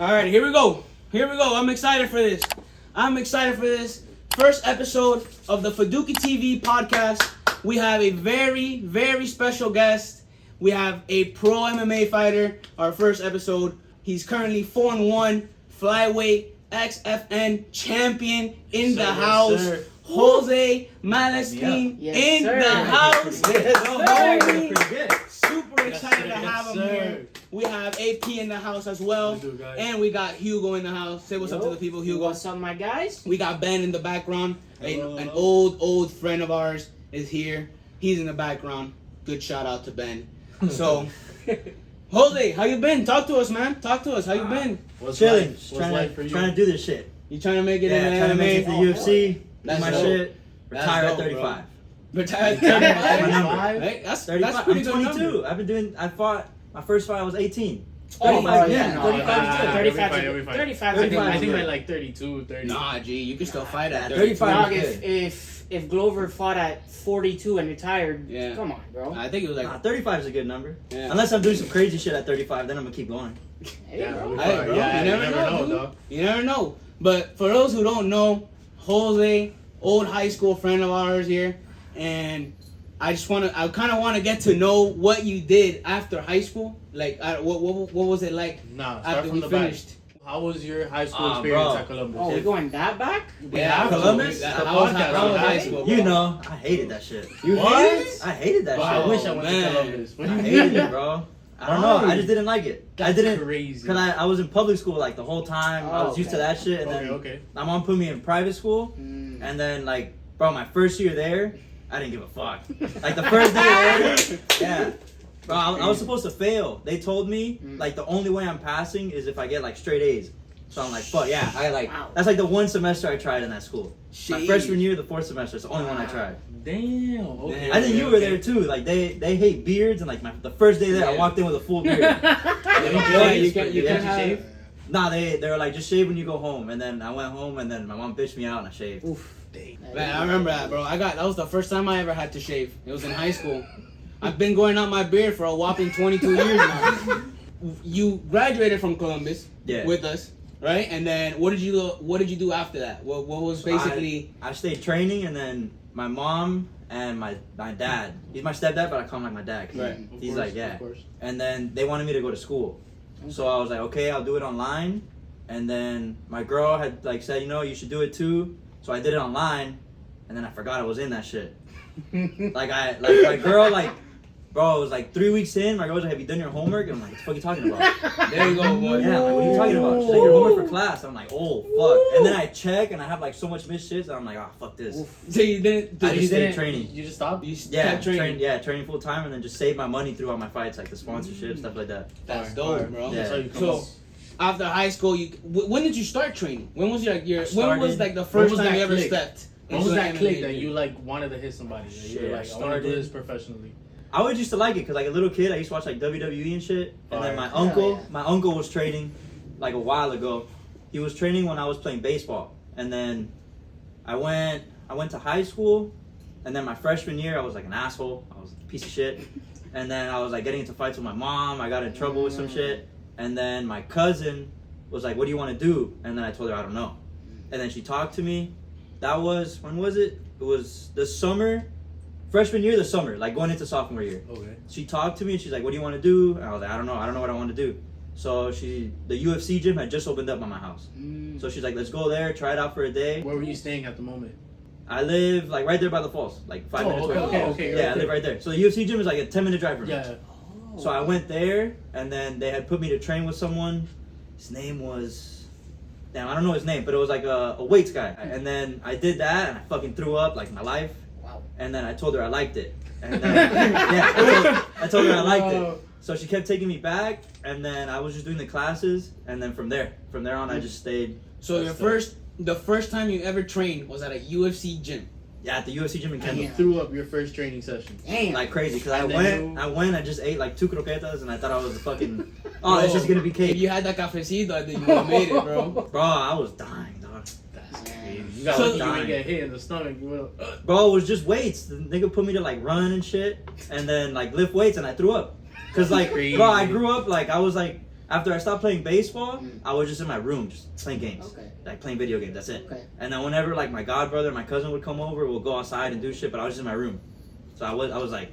All right, here we go. I'm excited for this. First episode of the Faduki TV podcast. We have a very, very special guest. We have a pro MMA fighter. Our first episode. He's currently 4-1 flyweight XFN champion in the house. Sir. Jose Malespin in the house. Super excited to have him here. We have AP in the house as well. And we got Hugo in the house. Say what's up to the people, Hugo. What's up, my guys? We got Ben in the background. An old friend of ours is here. He's in the background. Good shout out to Ben. So, Jose, how you been? Talk to us, man. Talk to us. How you been? Chilling. Trying to do this shit. You trying to make it in trying to make it to UFC. That's my dope. shit. Retire That's at 35. Bro. Retire at 35? Hey, that's 35. That's pretty I'm good 22. number. I fought, my first fight I was 18. 35, yeah. 35. I think by like 32, 30. Nah, G, you can still fight at 35. If Glover fought at 42 and retired, come on, bro. I think it was like 35 is a good number. Yeah. Unless I'm doing some crazy shit at 35, then I'm gonna keep going. Hey, bro. You never know, dog. You never know. But for those who don't know, Jose, old high school friend of ours here, and I kind of want to get to know what you did after high school. Like, what was it like after we finished? Back. How was your high school experience at Columbus? Oh, we're going that back? Yeah, Columbus? How was high school? You know, I hated that shit. You hated it? I hated that shit. I wish I went to Columbus. I hated it, bro. I don't know. I just didn't like it. That's crazy. Because I was in public school like the whole time. I was used to that shit. And then my mom put me in private school. And then, like, bro, my first year there, I didn't give a fuck. Like, the first day there, Bro, I was supposed to fail. They told me, like, the only way I'm passing is if I get, like, straight A's. So I'm like, fuck, that's like the one semester I tried in that school. My freshman year, the fourth semester, it's the only one I tried. Damn. Okay. I think you were there too. Like they hate beards, and like the first day there, I walked in with a full beard. You can't shave. Nah, they were like, just shave when you go home. And then I went home, and then my mom bitched me out, and I shaved. Oof. Man, I remember that, bro. That was the first time I ever had to shave. It was in high school. I've been growing out my beard for a whopping 22 years now. You graduated from Columbus with us. Right, and then what did you do after that? What was basically? I stayed training, and then my mom and my dad. He's my stepdad, but I call him like my dad. Right. He's like And then they wanted me to go to school, so I was like, okay, I'll do it online. And then my girl had like said, you should do it too. So I did it online, and then I forgot I was in that shit. My girl Bro, it was like 3 weeks in. My girl was like, have you done your homework? And I'm like, what the fuck are you talking about? There you go, boy. Yeah, I'm like, what are you talking about? She's like, your homework for class. I'm like, oh, fuck. And then I check, and I have like so much missed shit, and I'm like, oh, fuck this. So you didn't? I just stayed training. You just stopped? Training full time, and then just save my money throughout my fights, like the sponsorship, stuff like that. That's dope, bro. Yeah. So after high school, when did you start training? When was when was like the first time you ever stepped? When was that click that you like wanted to hit somebody? You were like, I want to do this professionally. I always used to like it because like a little kid, I used to watch like WWE and shit. And then my uncle was training like a while ago. He was training when I was playing baseball. And then I went to high school. And then my freshman year, I was like an asshole. I was a piece of shit. And then I was like getting into fights with my mom. I got in trouble with some shit. And then my cousin was like, what do you want to do? And then I told her, I don't know. And then she talked to me. That was, when was it? It was the summer. Freshman year, the summer, like going into sophomore year. Okay. She talked to me and she's like, what do you want to do? And I was like, I don't know what I want to do. So the UFC gym had just opened up by my house. So she's like, let's go there, try it out for a day. Where were you staying at the moment? I live like right there by the falls, like 5 minutes away. Okay. Yeah, I live right there. So the UFC gym is like a 10-minute drive from me. Yeah. So I went there, and then they had put me to train with someone. His name was, damn, I don't know his name, but it was like a weights guy. And then I did that, and I fucking threw up like my life. And then I told her I liked it. And then, I told her I liked it. So she kept taking me back, and then I was just doing the classes, and then from there on, I just stayed. So the first time you ever trained was at a UFC gym. Yeah, at the UFC gym in Kendall. You threw up your first training session. Damn. Like crazy, because I just ate like 2 croquetas, and I thought I was fucking, it's just gonna be cake. If you had that cafecito, I think you would have made it, bro. Bro, I was dying, dog. That's crazy. You got lucky you didn't get hit in the stomach. Bro, it was just weights. The nigga put me to like run and shit, and then like lift weights, and I threw up. Cause like, bro, I grew up like I after I stopped playing baseball, I was just in my room, just playing games. Okay. Like playing video games, that's it. Okay. And then whenever like my god brother, my cousin would come over, we'll go outside and do shit, but I was just in my room. So I was like,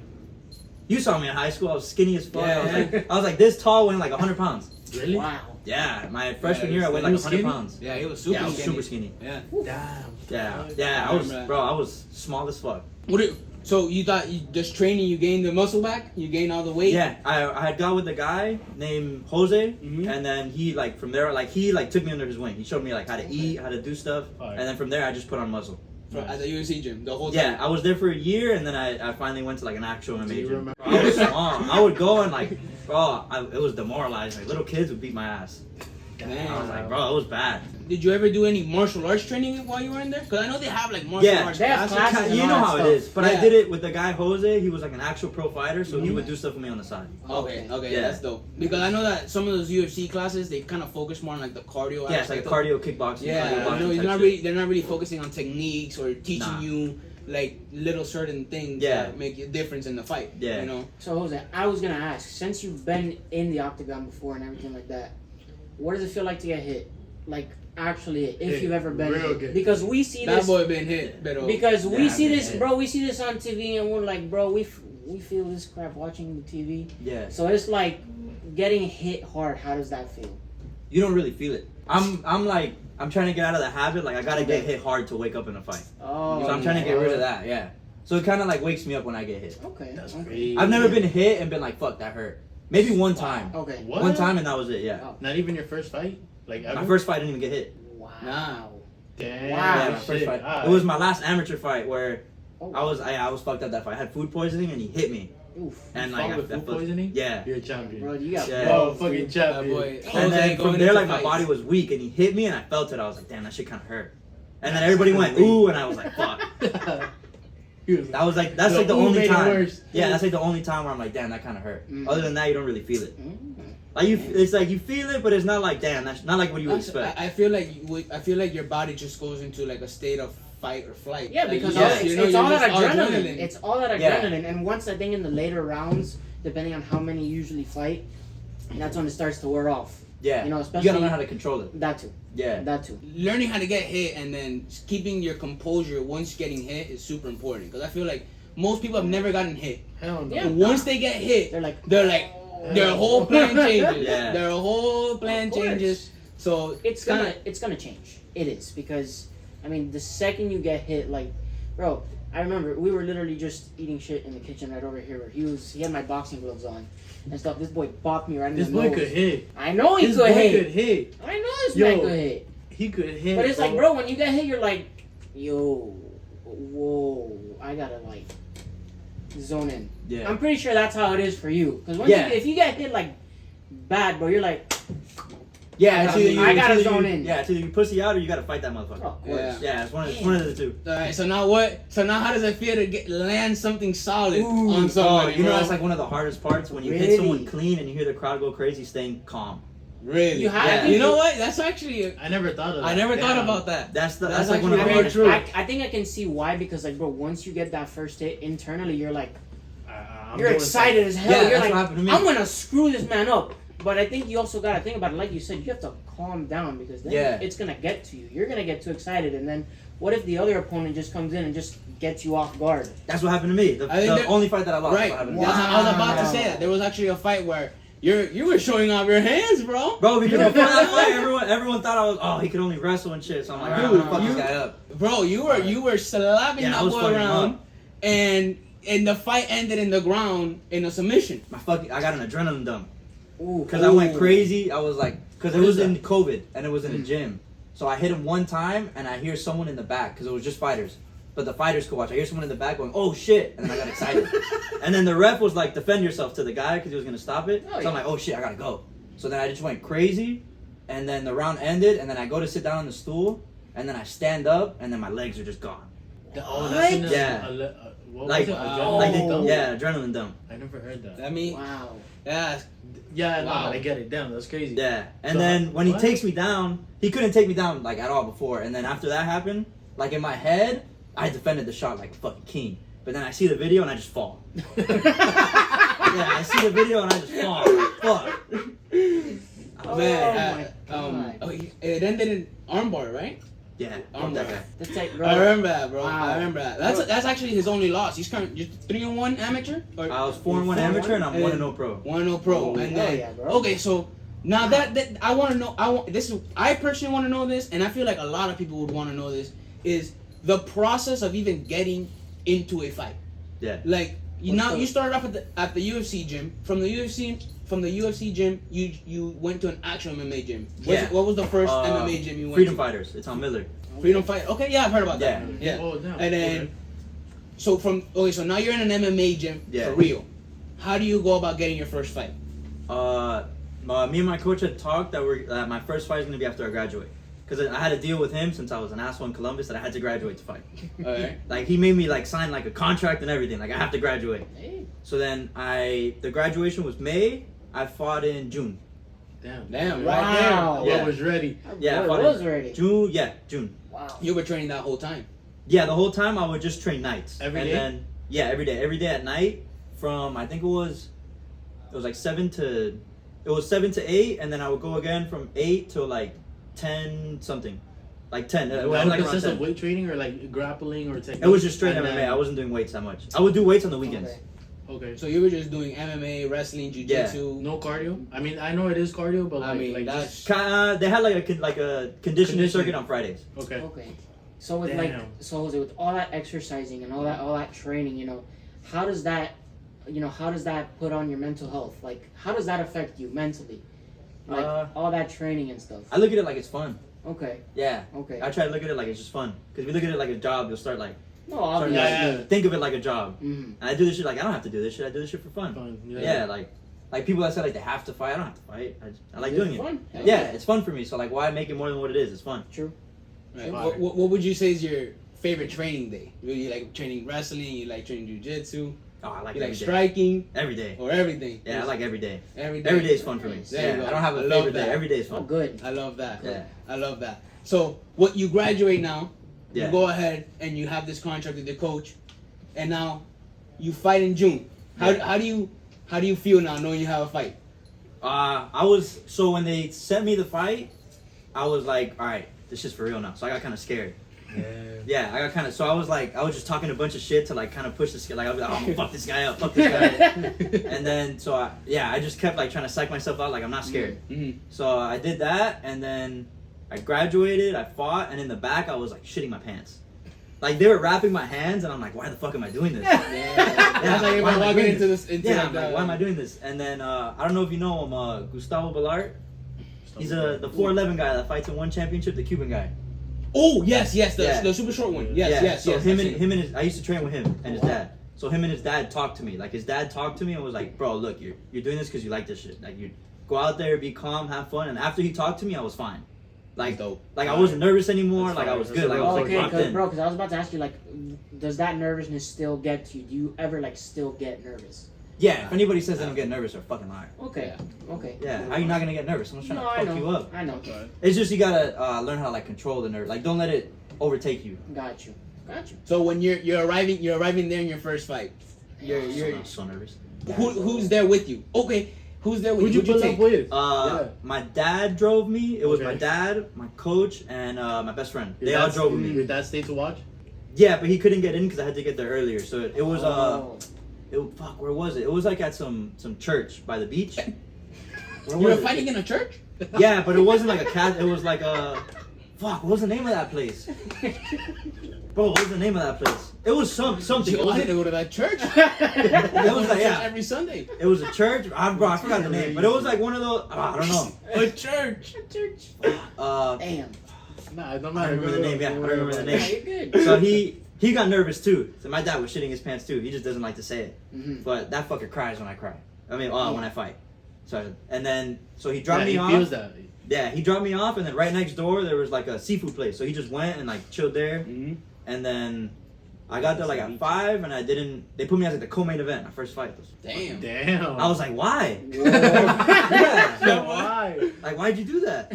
you saw me in high school, I was skinny as fuck. Yeah. I was like this tall, weighing like 100 pounds. Really? Wow. Yeah, my freshman year I weighed You like was 100 skinny? pounds. Yeah, he was super Yeah, I was skinny. super skinny. Yeah. Damn. Yeah, I remember that. I was small as fuck. So you thought just training, you gained the muscle back? You gained all the weight? Yeah, I had got with a guy named Jose, Mhm. and then he like from there like he like took me under his wing. He showed me like how to eat, how to do stuff, Alright. and then from there I just put on muscle. At the UFC gym, the whole Yeah, time? I was there for a year, and then I finally went to like an actual Do MMA you gym. remember? I was small. I would go and like, bro, it was demoralizing. Like little kids would beat my ass. Damn. I was like, bro, it was bad. Did you ever do any martial arts training while you were in there? Because I know they have like martial Yeah, arts they have classes. classes. You and know all how that it is. But I Yeah. did it with the guy Jose. He was like an actual pro fighter, so he would do stuff with me on the side. Okay, Yeah. that's dope. Because I know that some of those UFC classes, they kind of focus more on like the cardio Yeah, it's like aspect of- cardio kickboxing. Yeah, cardio boxing it's type not shit. really, they're not really focusing on techniques or teaching Nah. you like little certain things Yeah. that make a difference in the fight. Yeah. You know? So Jose, I was gonna ask, since you've been in the octagon before and everything like that, what does it feel like to get hit? Like actually, if Hit. you've ever been Real hit, good. because we see That this. boy been hit, pero Because we Yeah, see I've been this, hit. bro. We see this on TV, and we're like, bro, we feel this crap watching the TV. Yeah. So it's like getting hit hard. How does that feel? You don't really feel it. I'm trying to get out of the habit. Like I gotta get hit hard to wake up in a fight. Oh, So I'm trying to get rid of that. Yeah. So it kind of like wakes me up when I get hit. Okay. That's okay. crazy. I've never been hit and been like, fuck, that hurt. Maybe one time. Okay. What? One time and that was it. Yeah. Oh. Not even your first fight? Like ever? My first fight I didn't even get hit. Wow. Nah. Damn. Wow. Yeah, my first shit. fight. Alright. It was my last amateur fight where Oh. I was fucked up that fight. I had food poisoning and he hit me. Oof. And You like fought with I food felt- poisoning? Yeah. You're a champion. Bro, you got Yeah. Oh, balls, fucking dude. That champion. boy. And then going from there, into like my fights. body was weak and he hit me and I felt it. I was like, damn, that shit kind of hurt. And then everybody went ooh and I was like, fuck. That's like the ooh only made it time. worse. Yeah, that's like the only time where I'm like, damn, that kind of hurt. Mm. Other than that, you don't really feel it. Mm. Like it's like you feel it, but it's not like damn. That's not like what you would expect. I feel like I feel like your body just goes into like a state of fight or flight. Yeah, Like, because you just- it's, you know, it's you're all just that all adrenaline. It's all that Yeah. adrenaline. And once I think in the later rounds, depending on how many you usually fight, that's when it starts to wear off. Yeah, You know, you especially gotta learn how to control it. that too. Yeah, That too. Learning how to get hit and then keeping your composure once getting hit is super important. Because I feel like most people have never gotten hit. Hell no. Yeah. And once they get hit, They're like, their whole plan changes. Yeah. Their whole plan Of course. changes. So it's kinda- gonna change. It is, because I mean, the second you get hit, like, bro, I remember we were literally just eating shit in the kitchen right over here. Where he had my boxing gloves on and stuff. This boy bopped me right in This the boy nose. could hit. I know he This could boy hit. could hit. I know this Yo. man could hit. He could hit. But it's like, bro, when you get hit, you're like, yo, whoa, I gotta like zone in. yeah. I'm pretty sure that's how it is for you. Because Yeah. if you get hit like bad, bro, you're like, Yeah, I gotta until zone you, in. Yeah, until you pussy out or you gotta fight that motherfucker. oh, of course. Yeah. Yeah, it's one of the two. All right. So now what? So now how does it feel to land something solid on Oh, somebody? you know bro? that's like one of the hardest parts when you Really? hit someone clean and you hear the crowd go crazy, staying calm. really. You have Yeah. to. You know what? That's actually. I never thought of that. I never thought Damn. about that. That's That's like one of the actually hardest very parts. I think I can see why, because like, bro, once you get that first hit internally, you're like, I'm you're doing excited as hell. Yeah, You're that's like, what happened to me. I'm gonna screw this man up. But I think you also gotta think about it, like you said, you have to calm down, because then Yeah. it's gonna get to you. You're gonna get too excited, and then what if the other opponent just comes in and just gets you off guard? That's what happened to me. The I think that- only fight that I lost. Right. What happened I to me. was about to Wow. say that there was actually a fight where you were showing off your hands, bro. Bro, because You were- before that fight, everyone thought I was. He could only wrestle and shit. So I'm like, alright, I'm gonna fuck Dude, this guy up. Bro, you were slapping Yeah, I that was boy fucking him around, up. and the fight ended in the ground in a submission. I got an adrenaline dump Ooh. because I went crazy. I was like, because it What was is in that? COVID and it was in a gym. So I hit him one time and I hear someone in the back because it was just fighters. But the fighters could watch. I hear someone in the back going, "Oh shit!" and then I got excited. And then the ref was like, "Defend yourself" to the guy because he was gonna stop it. Oh, So yeah. I'm like, "Oh shit, I gotta go." So then I just went crazy, and then the round ended, and then I go to sit down on the stool, and then I stand up, and then my legs are just gone. Oh, that's in the, Yeah. what Like, was it? like Adrenaline dump? yeah, adrenaline dump. I never heard that. I mean, Wow. yeah, Yeah, no, Wow. but I get it. Damn, that's crazy. Yeah, and So, then when he what? takes me down, he couldn't take me down like at all before. And then after that happened, like in my head, I defended the shot like fucking king. But then I see the video and I just fall. Yeah, I see the video and I just fall. Like, fuck. Man, God. it ended in armbar, right? Yeah, Armbar. that guy. That's like, bro. I remember that, bro. Wow. I remember that. That's actually his only loss. He's currently 3-1 amateur. Or I was 4-1 amateur and I'm 1-0 pro. 1-0 pro. Oh, and hell then, yeah, bro. okay, so now that I want to know, I personally want to know this, and I feel like a lot of people would want to know this, is the process of even getting into a fight. Yeah. Like you started off at the UFC gym. From the UFC gym, you went to an actual MMA gym. What was the first MMA gym you went Freedom to? Fighters. It's on Miller. Freedom Fight. Okay, yeah, I've heard about that. Yeah. Yeah. Oh, damn. And then, so now you're in an MMA gym Yeah. for real. How do you go about getting your first fight? Me and my coach had talked that my first fight is gonna be after I graduate, because I had a deal with him since I was an asshole in Columbus that I had to graduate to fight. Alright. Like he made me like sign like a contract and everything. Like I have to graduate. Hey. So then the graduation was May. I fought in June. Damn, Wow. right there. Yeah. I was ready. Yeah, I Boy, fought was in ready. June. Yeah, June. Wow. You were training that whole time. Yeah, the whole time I would just train nights. Every and day? Then, yeah, every day at night. From I think it was like 7 to 8, and then I would go again from 8 till like 10 something, like 10. It Like around consist 10. of weight training or like grappling or technique? It was just straight And MMA. then- I wasn't doing weights that much. I would do weights on the weekends. Okay. Okay. So you were just doing MMA, wrestling, jiu-jitsu. No cardio? I mean, I know it is cardio, but I mean, like that's- just... They had like a conditioning circuit on Fridays. Okay. Okay. So with Damn. Jose, with all that exercising and all that training, how does that put on your mental health? Like, how does that affect you mentally? Like all that training and stuff. I look at it like it's fun. Okay. Yeah. Okay. I try to look at it like it's just fun. Because if you look at it like a job, you'll start like No, obviously. Yeah. think of it like a job. Mhm. And I do this shit like I don't have to do this shit. I do this shit for fun. Fun. Yeah, like people that say like they have to fight. I don't have to fight. I like doing it. Fun. Hell Yeah, it's fun for me. So like, why make it more than what it is? It's fun. True. Right. Fire. What would you say is your favorite training day? Do you like training wrestling? You like training jiu-jitsu? Oh, I like You every like day. striking Every day. or everything? Yeah, I like every day. Every day. Every day is fun for me. Nice. There you Yeah, go. I don't have I a love favorite day. that. Every day is Oh, fun. good. I love that. Yeah. I love that. So, what you graduate now, Yeah. you go ahead and you have this contract with the coach, and now you fight in June. How do you feel now knowing you have a fight? So when they sent me the fight, I was like, all right, this shit's for real now. So I got kind of scared. Yeah, I got kind of. So I was just talking a bunch of shit to like kind of push this guy. Like I was like, oh, I'm gonna fuck this guy up, fuck this guy up. And then so I just kept like trying to psych myself out. Like I'm not scared. Mm-hmm. So I did that, and then I graduated. I fought, and in the back I was like shitting my pants. Like they were wrapping my hands, and I'm like, why the fuck am I doing this? That's like if why I'm am I walking doing into this? this. Into Yeah, like I'm like, why am I doing this? And then I don't know if you know him, Gustavo Ballart. He's the 4'11" guy that fights in one championship, the Cuban guy. Oh yes, Yeah. the super short one. Yes, Yeah, yes, so yes. him I've and seen it. his, I used to train with him and his dad. So him and his dad talked to me. Like his dad talked to me and was like, "Bro, look, you're doing this because you like this shit. Like you go out there, be calm, have fun." And after he talked to me, I was fine. Like Dope. like I wasn't nervous anymore. That's Like I fire. was That's good. Like I was like Okay, locked in. because I was about to ask you, like, does that nervousness still get to you? Do you ever like still get nervous? Yeah, if anybody says they don't get nervous, they're fucking liar. Okay. Okay. Yeah, how you not gonna get nervous? Someone's trying No, I to know. fuck you up. I know. It's just you gotta learn how to like control the nerve. Like don't let it overtake you. Got you. So when you're arriving there in your first fight, I'm so nervous. who's there with you? Okay, who's there with Who'd you? you Who'd pull up with? Yeah. My dad drove me. It was Okay. my dad, my coach, and my best friend. They Your all dad- drove with me. Your dad stayed to watch? Yeah, but he couldn't get in because I had to get there earlier. So it was Oh. fuck, where was it? It was like at some church by the beach. Where You were was it? fighting in a church? Yeah, but it wasn't like a cat. It was like a fuck. What was the name of that place? Bro, what was the name of that place? It was something. You It was, wanted to go to that church? it was like yeah. every Sunday. It was a church. I forgot the name, but it was like one of those. I don't know. A church. Church. Damn. Damn. Nah, it don't I matter. remember the name. Yeah, I remember the Yeah, name. you're good. So he got nervous too. So my dad was shitting his pants too. He just doesn't like to say it. Mhm. But that fucker cries when I cry. I mean, when I fight. So and then he dropped me he off. feels that. Yeah, he dropped me off, and then right next door there was like a seafood place. So he just went and like chilled there, Mm-hmm. and then I got there like at 5, and I didn't. They put me as like the co-main event, my first fight. Damn. Damn. I was like, why? Whoa. Yeah. Why? Like, why'd you do that?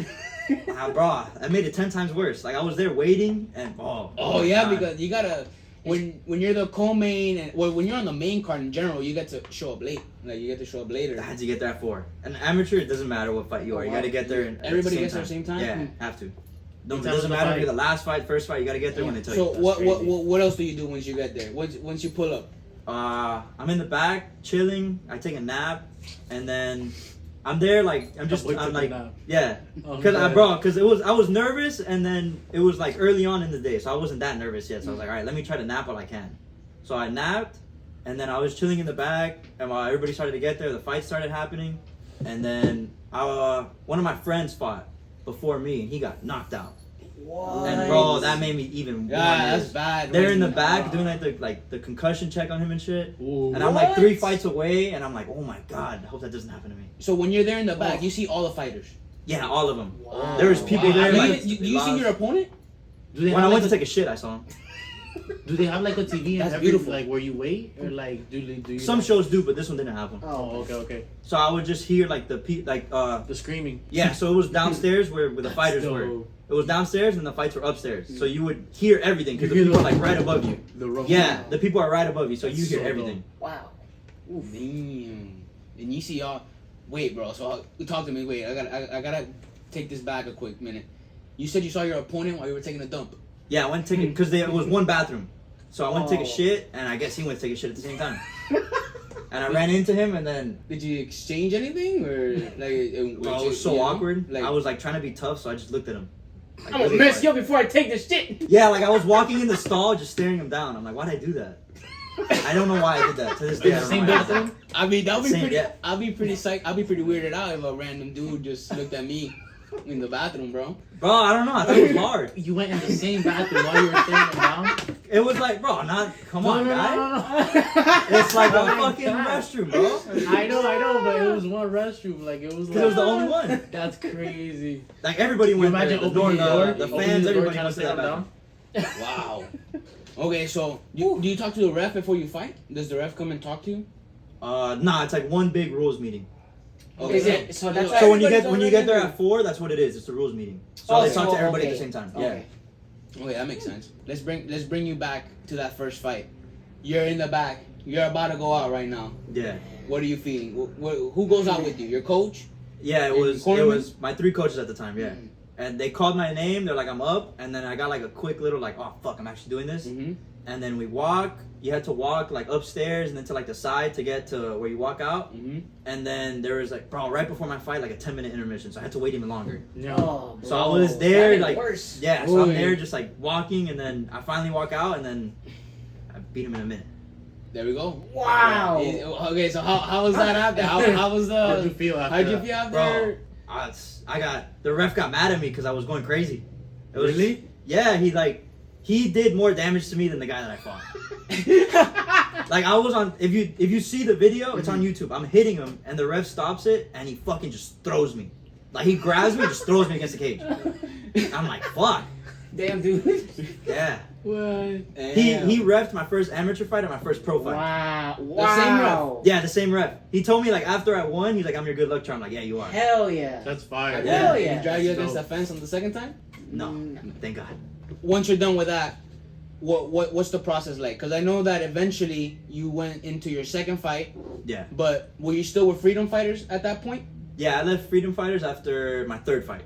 Bro, I made it 10 times worse. Like I was there waiting, and Oh yeah, God. because you gotta. when you're the co-main and when you're on the main card in general, you get to show up late. Like you get to show up later. I had to get there at 4. An amateur, it doesn't matter what fight you are. You got to get there. Everybody gets there at the same time. Yeah, have to. It doesn't matter if you're the last fight, first fight. You got to get there when they tell you. So what else do you do once you get there? Once you pull up? I'm in the back chilling. I take a nap, and then I'm there like I'm like yeah, because I was nervous, and then it was like early on in the day, so I wasn't that nervous yet. So I was like, all right, let me try to nap while I can. So I napped, and then I was chilling in the back, and while everybody started to get there, the fight started happening, and then one of my friends fought before me, and he got knocked out. What? And bro, that made me even worse. Yeah, that's bad. They're in the back doing the concussion check on him and shit. Ooh. And I'm like 3 fights away, and I'm like, oh my god, I hope that doesn't happen to me. So when you're there in the back, you see all the fighters. Yeah, all of them. Wow. There was people there. Do you see your opponent? When I went to take a shit, I saw him. Do they have like a TV That's and beautiful. like where you wait, or like do you? Some shows do, but this one didn't have one. Oh, okay. So I would just hear like The screaming. yeah. So it was downstairs where the fighters were. It was downstairs and the fights were upstairs. So you would hear everything because the people are like right above you. Yeah, the people are right above you, so you hear everything. Wow. Damn. And you see all. Wait, bro. So talk to me. Wait, I gotta take this back a quick minute. You said you saw your opponent while you were taking a dump. Yeah, I went to take it because it was one bathroom. So I went to take a shit, and I guess he went to take a shit at the same time. And I ran into him, and then Did you exchange anything or like? bro, it was so awkward. I was like trying to be tough, so I just looked at him. Like, I'm gonna mess you up before I take this shit. Yeah, like I was walking in the stall, just staring him down. I'm like, why'd I do that? I don't know why I did that. To this day, I don't Same know why I did bathroom? I mean, that'd be Same, pretty. yeah. I'll be pretty psyched. I'll be pretty weirded out if a random dude just looked at me in the bathroom, bro. Bro, I don't know. I thought it was hard. You went in the same bathroom while you were staring him down. It was like, bro, come on, guy. No. It's like a Oh my fucking God. restroom, bro. I know, but it was one restroom. Like it was. Because it was the only one. That's crazy. Like everybody went imagine there. The door, opening the door, the opening fans, the door, everybody trying went to to that stare him bathroom. Wow. Okay, so do you talk to the ref before you fight? Does the ref come and talk to you? Nah, it's like one big rules meeting. Okay. So that's why So when you everybody's get there already at 4, that's what it is. It's the rules meeting. So they talk to everybody at the same time. Yeah. Okay, that makes sense. Let's bring you back to that first fight. You're in the back. You're about to go out right now. Yeah. What are you feeling? Who goes out with you? Your coach? Yeah, it was my 3 coaches at the time. Yeah. Mm. And they called my name. They're like, I'm up. And then I got like a quick little like, oh fuck, I'm actually doing this. Mm-hmm. And then we walk. You had to walk like upstairs and then to like the side to get to where you walk out. Mm-hmm. And then there was like, bro, right before my fight, like a 10-minute intermission. So I had to wait even longer. Oh, So I was there that made like, worse. yeah. So I'm Oy. there just like walking, and then I finally walk out, and then I beat him in a minute. There we go. Wow. Okay, so how was that after? How was the? How'd you feel after? How'd you feel after? Bro, I got the ref got mad at me because I was going crazy. It was, Really? Yeah, he did more damage to me than the guy that I fought. Like I was on. If you see the video, it's on YouTube. I'm hitting him, and the ref stops it, and he fucking just throws me. Like he grabs me, and just throws me against the cage. I'm like, fuck. Damn, dude. Yeah. What? He reffed my first amateur fight and my first pro fight. Wow. The same Wow. Yeah, the same ref. He told me like after I won, he's like, I'm your good luck charm. I'm like, yeah, you are. Hell yeah. That's fire. Yeah. Hell Did yeah. he drag you That's against the dope. fence on the second time? No, thank God. Once you're done with that, what's the process like? Because I know that eventually you went into your second fight. Yeah. But were you still with Freedom Fighters at that point? Yeah, I left Freedom Fighters after my 3rd fight.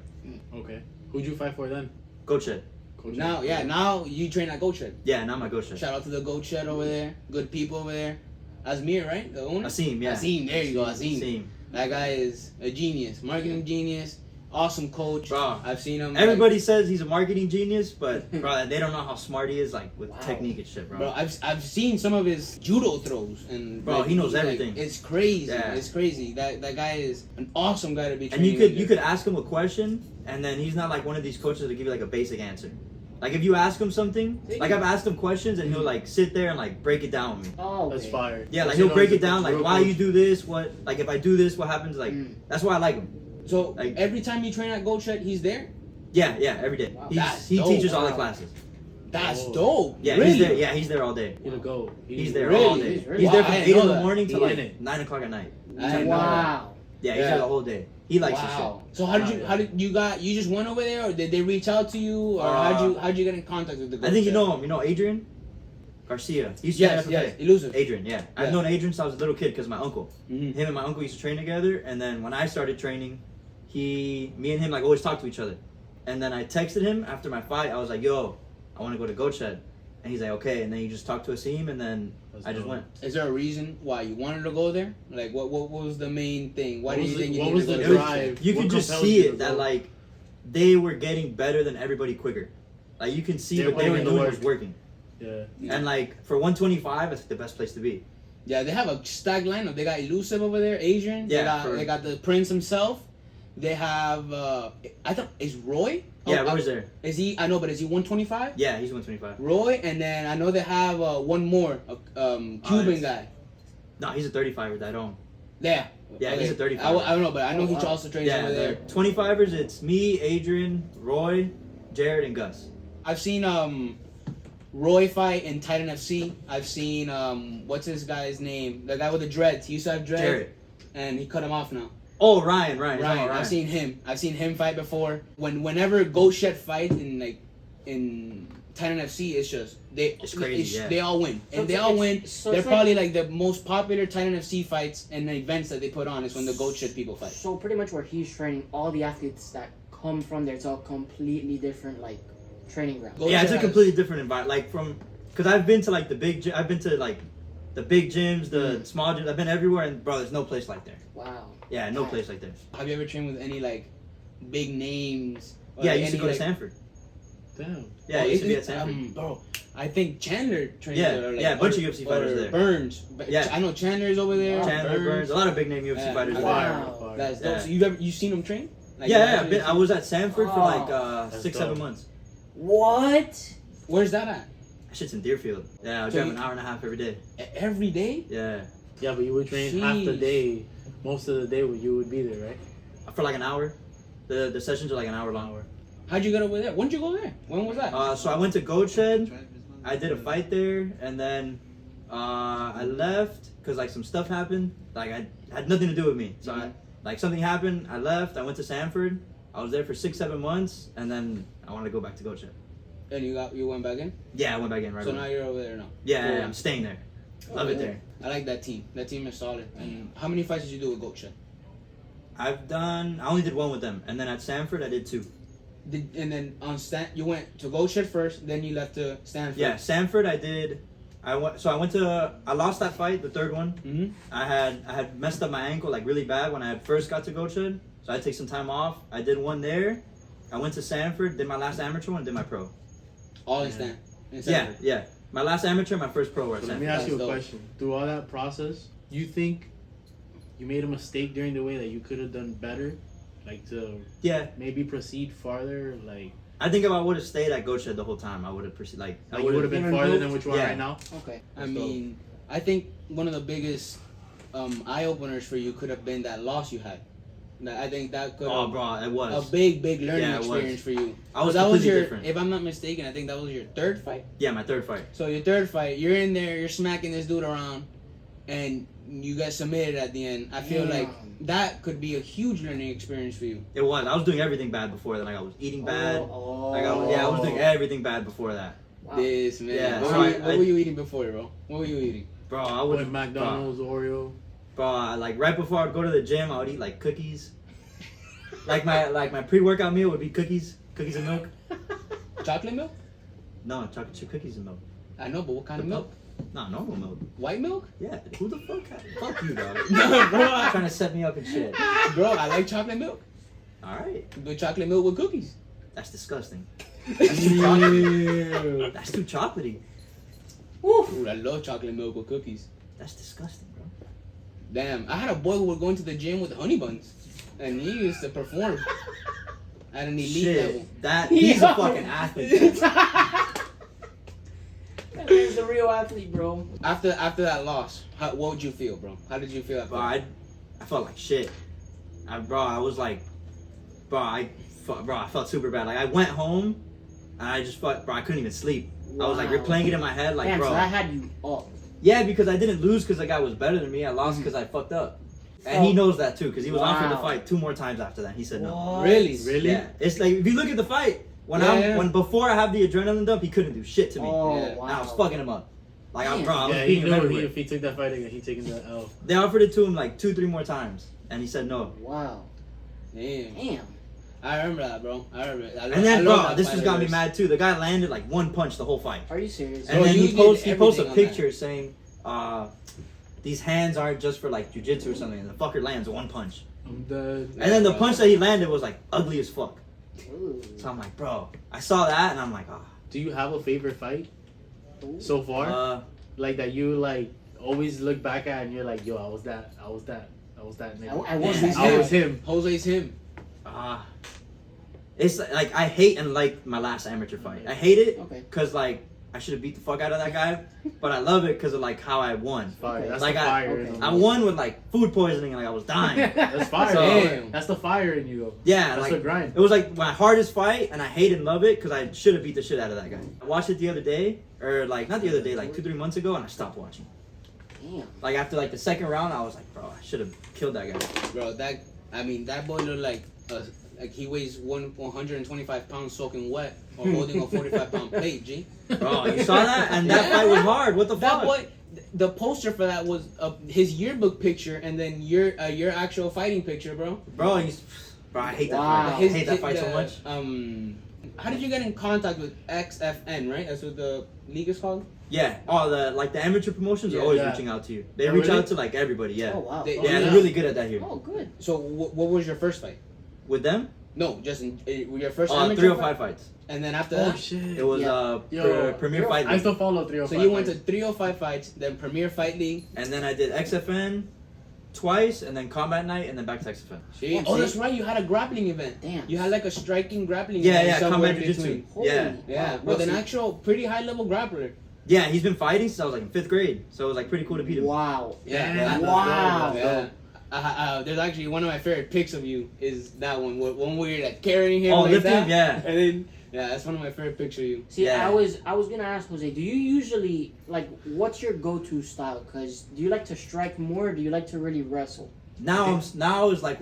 Okay. Who'd you fight for then? Goat Shed. Coach Now you train at Goat Shed. Yeah, not my Goat Shed. Shout out to the Goat Shed over there. Good people over there. Asmir, right? The owner? Asim, yeah. Asim, there you go, Asim. Asim. That guy is a genius. Marketing genius. Awesome coach. Bro, I've seen him. everybody says he's a marketing genius, but bro, they don't know how smart he is, like with technique and shit, bro. Bro, I've seen some of his judo throws, and Bro, he knows everything. It's crazy. Yeah. It's crazy. That guy is an awesome guy to be And training. you could ask him a question, and then he's not like one of these coaches that give you like a basic answer. Like if you ask him something, like I've asked him questions, and he'll like sit there and like break it down with me. Oh, That's fire. Yeah, like You he'll know, break he's it down, a like real why coach. you do this, what, like if I do this, what happens, like that's why I like him. So like- every time you train at Goat Shed, he's there. Yeah, every day. Wow. That's He dope. teaches all the Wow. classes. That's Oh. dope. Yeah, really? he's there. Yeah, he's there all day. He'll go. He's there Really? all day. He's He's really- there Wow, from I 8 didn't in know the that. morning to He like in it. 9 o'clock at night. I didn't know that. Wow. Yeah, he's Yeah. there the whole day. He likes his shit. Wow. So how did you just went over there, or did they reach out to you, or how'd you get in contact with the Goat I think you Shed? know him. You know Adrian? Garcia. He used to train Yes, FFA. elusive. Adrian, yeah. I've known Adrian since I was a little kid because my uncle. Mhm. Him and my uncle used to train together, and then when I started training, me and him like always talked to each other. And then I texted him after my fight. I was like, "Yo, I want to go to Goat Shed," and he's like, "Okay." And then he just talked to Asim, and then I just went. Is there a reason why you wanted to go there? Like, what was the main thing? Why do you think you what needed was to go the there? drive? You What could just compelled see you to it that go? like they were getting better than everybody quicker. Like you can see They're what they were putting in the doing was work. working. Yeah. And like for 125, it's the best place to be. Yeah, they have a stacked lineup. They got Elusive over there, Adrian. Yeah, They got the Prince himself. They have I thought is Roy? Yeah, Roy's there. Is he? I know, but is he 125? Yeah, he's 125. Roy, and then I know they have one more Cuban it's- guy. No, he's a 35er. I don't. Yeah. Yeah, he's a 35er. I don't know, but I know he also trains Yeah, over there. the 25ers. It's me, Adrian, Roy, Jared, and Gus. I've seen Roy fight in Titan FC. I've seen what's this guy's name? The guy with the dreads. He used to have dreads, Jared. and he cut him off now. Oh, Ryan. You're talking Ryan, about I've seen him. I've seen him fight before. Whenever Goat Shed fights in Titan FC, it's just It's crazy, yeah. they all win, So and they it's- all it's- win. so They're it's probably like the most popular Titan FC fights and the events that they put on is when the Goat Shed people fight. So pretty much where he's training, all the athletes that come from there, it's all completely different, like training grounds. Goat Yeah, it's a Shed completely different environment. Like because I've been to like the big. I've been to like the big gyms, the small gyms. I've been everywhere, and bro, there's no place like there. Wow. Yeah, no place like there. Have you ever trained with any like big names? Or, Yeah, I like, used to any, go to like- Stanford. Damn. Yeah, I used to be at Stanford. Bro, I think Chandler trains Yeah, there. Like, yeah, a bunch of or- UFC fighters or there. Burns. Yeah. I know Chandler's over there. Chandler Burns, a lot of big name UFC Yeah. fighters there. Wow. That's dope. Yeah. So you seen him train? Like, Yeah, you I was at Sanford for like That's 6-7 dope. months. What? Where's that at? That shit's in Deerfield. Yeah, I was So driving you- an hour and a half every day. Every day? Yeah, Yeah, but you would train half the Jeez. day. Most of the day you would be there, right? for like an hour. The sessions are like an hour long. How'd you get over there? When did you go there? When was that? So I went to Goat Shed. I did a fight there, and then I left because like some stuff happened. Like I had nothing to do with me. So like something happened. I left. I went to Sanford. I was there for 6-7 months, and then I wanted to go back to Goat Shed. And you went back in? Yeah, I went back in right So away. now you're over there now. Yeah, Cool. I'm staying there. Love it there. I like that team. That team is solid. And how many fights did you do with Goat Shed? I only did one with them, and then at Sanford I did 2. And then on you went to Goat Shed first, then you left to Stanford. Yeah, Sanford I lost that fight, the third one. Mm-hmm. I had messed up my ankle like really bad when I had first got to Goat Shed, so I had to take some time off. I did one there. I went to Sanford, did my last amateur one, did my pro. All in Yeah. Stan. In Yeah, Stanford. yeah. My last amateur, my first pro were at But let me Sanford. ask you a That's dope. question. Through all that process, you think you made a mistake during the way that you could have done better? Like to Yeah, maybe proceed farther? Like I think if I would have stayed at Goat Shed the whole time, I would have proceeded. Like I you would have been Even farther moved? than what you are Yeah. right now? Okay. I mean, I think one of the biggest eye openers for you could have been that loss you had. I think that could Oh, have bro, it a was. big learning Yeah, it was. experience for you. I was that was completely your, different. if I'm not mistaken, I think that was your third fight. Yeah, my third fight. So your third fight, you're in there, you're smacking this dude around, and you get submitted at the end. I feel like that could be a huge learning experience for you. It was. I was doing everything bad before that. Like I was eating bad. Oh. Like I was doing everything bad before that. Wow. This man, Yeah, what, so what were you eating before, bro? What were you eating? Bro, I would With McDonald's, Oreo. Bro, like right before I'd go to the gym, I would eat like cookies. like my pre-workout meal would be cookies and milk. Chocolate milk? No, chocolate chip cookies and milk. I know, but what kind of milk? No, normal milk. White milk? Yeah, who the fuck? Fuck you, dog. No, bro. Trying to set me up and shit. Bro, I like chocolate milk. All right, Do chocolate milk with cookies. that's disgusting. Ew. That's too chocolatey. Ooh, I love chocolate milk with cookies. That's disgusting, bro. Damn, I had a boy who would go into the gym with honey buns, and he used to perform at an elite level. That he's a fucking athlete. That man's a real athlete, bro. After that loss, what would you feel, bro? How did you feel after? Bro, I felt like shit. I felt super bad. Like I went home, and I just felt, bro, I couldn't even sleep. I was like Wow. replaying it in my head, like, Damn, bro. so that had you up. Yeah, because I didn't lose because the guy was better than me. I lost because I fucked up. And he knows that too, because he was offered the Wow. fight 2 more times after that. He said no. What? Really? Really? Yeah, it's like if you look at the fight, when Yeah. before I have the adrenaline dump, he couldn't do shit to me. Oh, Yeah. wow. And I was fucking him up. Like, I was Yeah, he beating him knew everywhere. if he took that fight again, he taking the L. They offered it to him like 2-3 more times, and he said no. Wow. Damn. I remember that, bro. I remember it. And then, bro, this just got me mad too. The guy landed like one punch the whole fight. Are you serious? And Bro, then you he posts did a everything on picture saying, these hands aren't just for like jujitsu or something. And the fucker lands one punch. I'm dead. And then the punch that he landed was like ugly as fuck. Ooh. So I'm like, bro, I saw that and I'm like, Do you have a favorite fight Ooh. so far? uh, Like that you like always look back at and you're like, yo, I was that nigga. I was He's I him. was him. Jose's him. it's like I hate and like my last amateur fight. I hate it Okay. because like I should have beat the fuck out of that guy, but I love it because of like how I won. Fire. That's Like, the fire. okay. in I you. won with like food poisoning and like I was dying. That's fire. So- Damn. That's the fire in you. Though. Yeah, That's like the grind. it was like my hardest fight, and I hate and love it because I should have beat the shit out of that guy. I watched it the other day, or like not the other day, like 2-3 months ago, and I stopped watching. Damn. Like after like the second round, I was like, bro, I should have killed that guy. Bro, that boy looked like he weighs 125 pounds soaking wet or holding a 45-pound plate, G. Bro, you saw that? And that fight was hard. What the That fuck? boy, the poster for that was his yearbook picture and then your actual fighting picture, bro. Bro, I hate that Wow. fight. I hate that fight so much. How did you get in contact with XFN, right? That's what the league is called? Yeah. Oh, the amateur promotions are Yeah. always Yeah. reaching out to you. They Oh, reach really? out to like everybody. Yeah. Oh wow. They- Yeah, yeah. they're really good at that here. Oh good. So what was your first fight? With them, No, just your first amateur 305 fight? fights. And then after Oh that? shit. It was Yo, Premier Fight I League. still follow 305. So you went to 305 fights, then Premier Fight League. And then I did XFN twice, and then Combat Night, and then back to XFN. See? Oh, that's right. You had a grappling event. Damn. You had like a striking grappling Yeah, event. yeah, somewhere Combat in Jiu-Jitsu. between. Holy Yeah. Yeah, wow. with an See- actual pretty high level grappler. Yeah, he's been fighting since I was like in 5th grade, so it was like pretty cool to beat him. Wow. Yeah. Damn. Wow. Yeah. There's actually one of my favorite pics of you is that one. One where you're like carrying him Oh, like lifting? that. Yeah. And then that's one of my favorite pics of you. See, Yeah. I was gonna ask Jose, do you usually like what's your go-to style? Cause do you like to strike more, or do you like to really wrestle? Now is like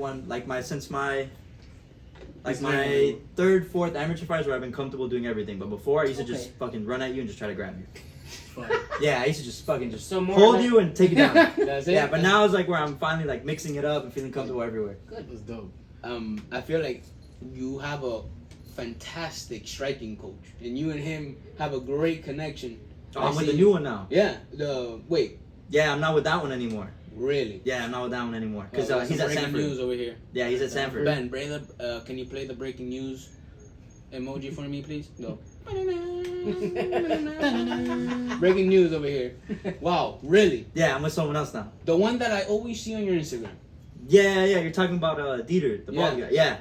since my like my 3rd, 4th amateur fights where I've been comfortable doing everything. But before I used to just Okay. fucking run at you and just try to grab you. Fire. Yeah, I used to just fucking just So more hold like- you and take you down. That's it. Yeah, but now it's like where I'm finally like mixing it up and feeling comfortable everywhere. That's dope. I feel like you have a fantastic striking coach, and you and him have a great connection. Oh, I'm I with the see- new one now. Yeah. Wait. Yeah, I'm not with that one anymore. Really? Yeah, I'm not with that one anymore because Oh, he's some at breaking Sanford. news over here. Yeah, he's at Sanford. Ben, can you play the breaking news emoji for me, please? Go. Breaking news over here. Wow, really? Yeah, I'm with someone else now. The one that I always see on your Instagram. Yeah, you're talking about Dieter, the bald Yeah. guy.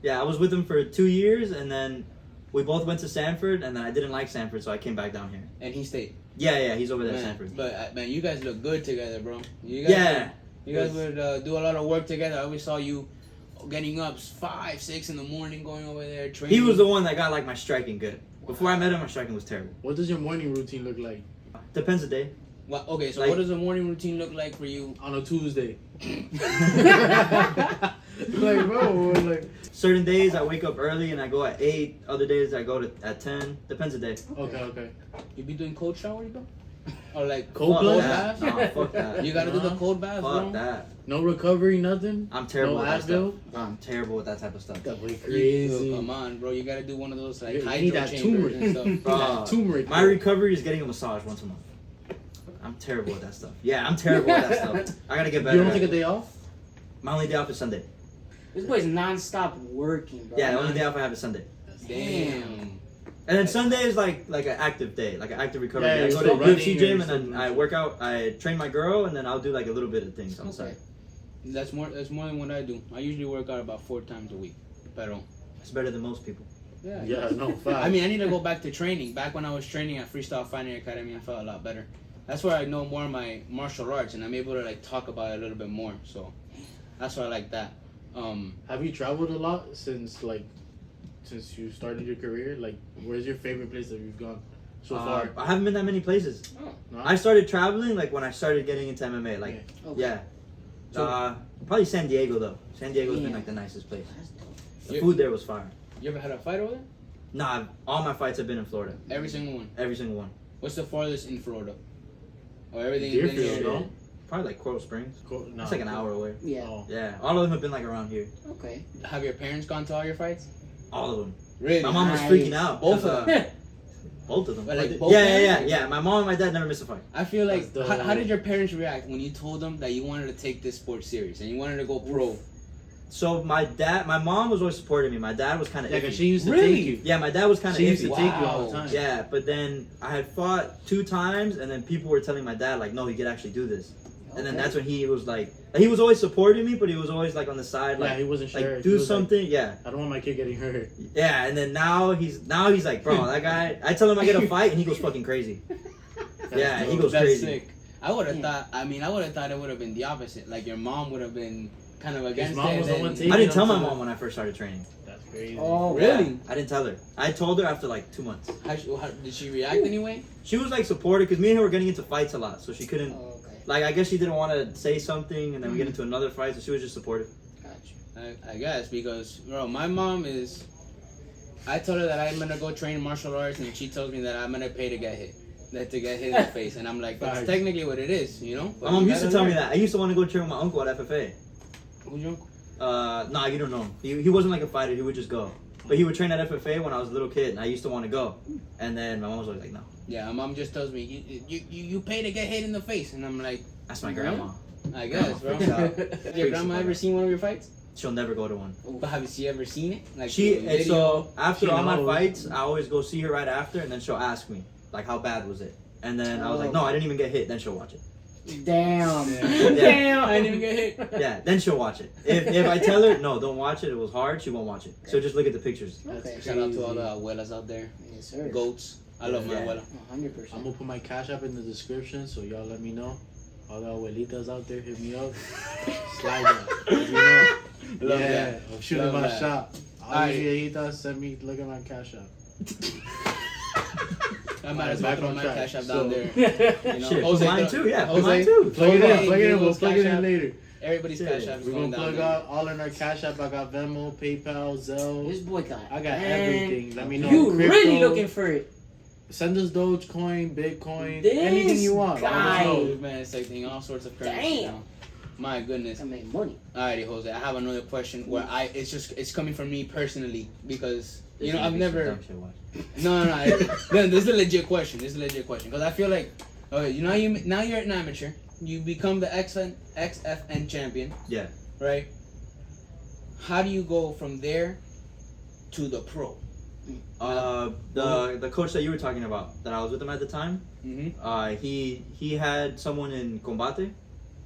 Yeah, I was with him for 2 years, and then we both went to Sanford, and then I didn't like Sanford, so I came back down here. And he stayed. Yeah, he's over there at Man, Sanford. but man, you guys look good together, bro. You guys Yeah. You guys would do a lot of work together. I always saw you getting up 5, 6 in the morning, going over there training. He was the one that got like my striking good. Before I met him, my striking was terrible. What does your morning routine look like Depends the day. Well, okay, so Like- what does a morning routine look like for you? on a Tuesday? Like, bro, like. Certain days I wake up early and I go at 8. Other days I go at 10. Depends the day. Okay. You be doing cold showers, bro? Or like Cold Fuck blood? that. baths? Nah, fuck that. You gotta do the Nah. cold baths, Fuck bro. that. No recovery, nothing. I'm terrible No with that Advil? stuff. I'm terrible with that type of stuff. That boy You- crazy. come on, bro. You gotta do one of those like You need hydro that chambers and turmeric. stuff. Bro, Turmeric. my recovery is getting a massage once a month. I'm terrible with that stuff. Yeah, I'm terrible with that stuff. I gotta get better. You don't at take a it. day off? My only day off is Sunday. This boy's non-stop working, bro. Yeah, the only day off I have is Sunday. Damn. And then Sunday is like an active day, like an active recovery Yeah, day. I you go still to running UFC or gym and something. then I work out. I train my girl and then I'll do like a little bit of things on the Okay. side. That's more than what I do. I usually work out about 4 times a week. Pero It's better than most people. Yeah, no, fact. I mean, I need to go back to training. Back when I was training at Freestyle Fighting Academy, I felt a lot better. That's where I know more of my martial arts, and I'm able to like talk about it a little bit more. So that's why I like that. Have you traveled a lot since you started your career? Like, where's your favorite place that you've gone so far? I haven't been that many places. No? I started traveling like when I started getting into MMA. Like, Okay. yeah. So- Probably San Diego though. San Diego's been Yeah. like the nicest place. That's dope. The Yeah. food there was fire. You ever had a fight over there? Nah, all my fights have been in Florida. Every single one. Every single one. What's the farthest in Florida? Or everything's been Deerfield, here? no? Probably like Coral Springs. No. It's like an hour away. Yeah. Oh. Yeah, all of them have been like around here. Okay. Have your parents gone to all your fights? All of them. Really? My mom was Nice. freaking out. Both 'cause, of them? Both of them. But, like, both yeah. parents? My mom and my dad never missed a fight. I feel like, That's how dope. did your parents react when you told them that you wanted to take this sport serious and you wanted to go pro? So my mom was always supporting me. My dad was kind of Yeah, iffy. because she used to Really? take you. Yeah, my dad was kind of She used to iffy. take you all Wow. the time. Yeah, but then I had fought 2 times, and then people were telling my dad like, no, he could actually do this. And then Okay. that's when he was like, he was always supporting me, but he was always like on the side, Yeah, like, he wasn't sure. like He do was like, something. Yeah, I don't want my kid getting hurt. yeah. And then now he's like, bro, that guy. I tell him I get a fight, and he goes fucking crazy. Yeah, he goes That's crazy. sick. I would have Yeah. thought. I mean, I would have thought it would have been the opposite. Like your mom would have been kind of against mom it. was and the one then- taking I didn't tell my him to mom when I first started training. That's crazy. Oh, Really? really? I didn't tell her. I told her after like 2 months. how did she react anyway? She was like supportive because me and her were getting into fights a lot, so she couldn't. Oh, okay. Like, I guess she didn't want to say something, and then we get into another fight, so she was just supportive. Gotcha. I guess because bro, my mom is. I told her that I'm gonna go train martial arts, and she tells me that I'm gonna pay to get hit, to get hit in the face, and I'm like, that's Facts. technically what it is, you know. My mom used to tell me that. I used to want to go train with my uncle at FFA. Who's your uncle? Nah, you don't know him. He wasn't like a fighter. He would just go. But he would train at FFA when I was a little kid, and I used to want to go. And then my mom was always like, no. Yeah, my mom just tells me you pay to get hit in the face, and I'm like, That's my grandma. I guess, bro. Grandma. Has your grandma ever seen one of your fights? She'll never go to one. But have you ever seen it? Like She a video? so after She all my knows. fights, I always go see her right after, and then she'll ask me like, how bad was it? And then I was like, no, I didn't even get hit. Then she'll watch it. Damn. Yeah. Damn. I didn't even get hit. Yeah, then she'll watch it. If I tell her no, don't watch it, it was hard, she won't watch it. So just look at the pictures. Okay. Shout out to all the abuelas out there, Yes, sir. goats. I love my Yeah. abuela. 100%. I'm gonna put my cash app in the description, so y'all let me know. All the abuelitas out there, hit me up. Slide that. Let me know. Love yeah, that. I'm shooting Love my that. shot. All Alright. you viejitas, send me, look at my cash app. I might as well Back throw on my track. cash app So- down there. You know, Shit, Jose, mine throw- too, yeah, Jose, mine too. Plug it Jose, in, plug it in, we'll Digo's plug it cash in app. later. Everybody's Yeah, cash app is We're going gonna down plug there. out all in our cash app. I got Venmo, PayPal, Zelle. This boy got. I got man, everything. Let me know. You Crypto. really looking for it? Send us Dogecoin, Bitcoin, This anything you want. guy. Oh, man, it's like all sorts of currency Damn. now. My goodness. I make money. Alrighty, Jose. I have another question where it's coming from me personally because you know This I've is some never. dumb shit, watch. No, this is a legit question. This is a legit question because I feel like, okay, now you're an amateur. You become the XFN champion. Yeah. Right. How do you go from there to the pro? The coach that you were talking about, that I was with him at the time, Mm-hmm. he had someone in Combate,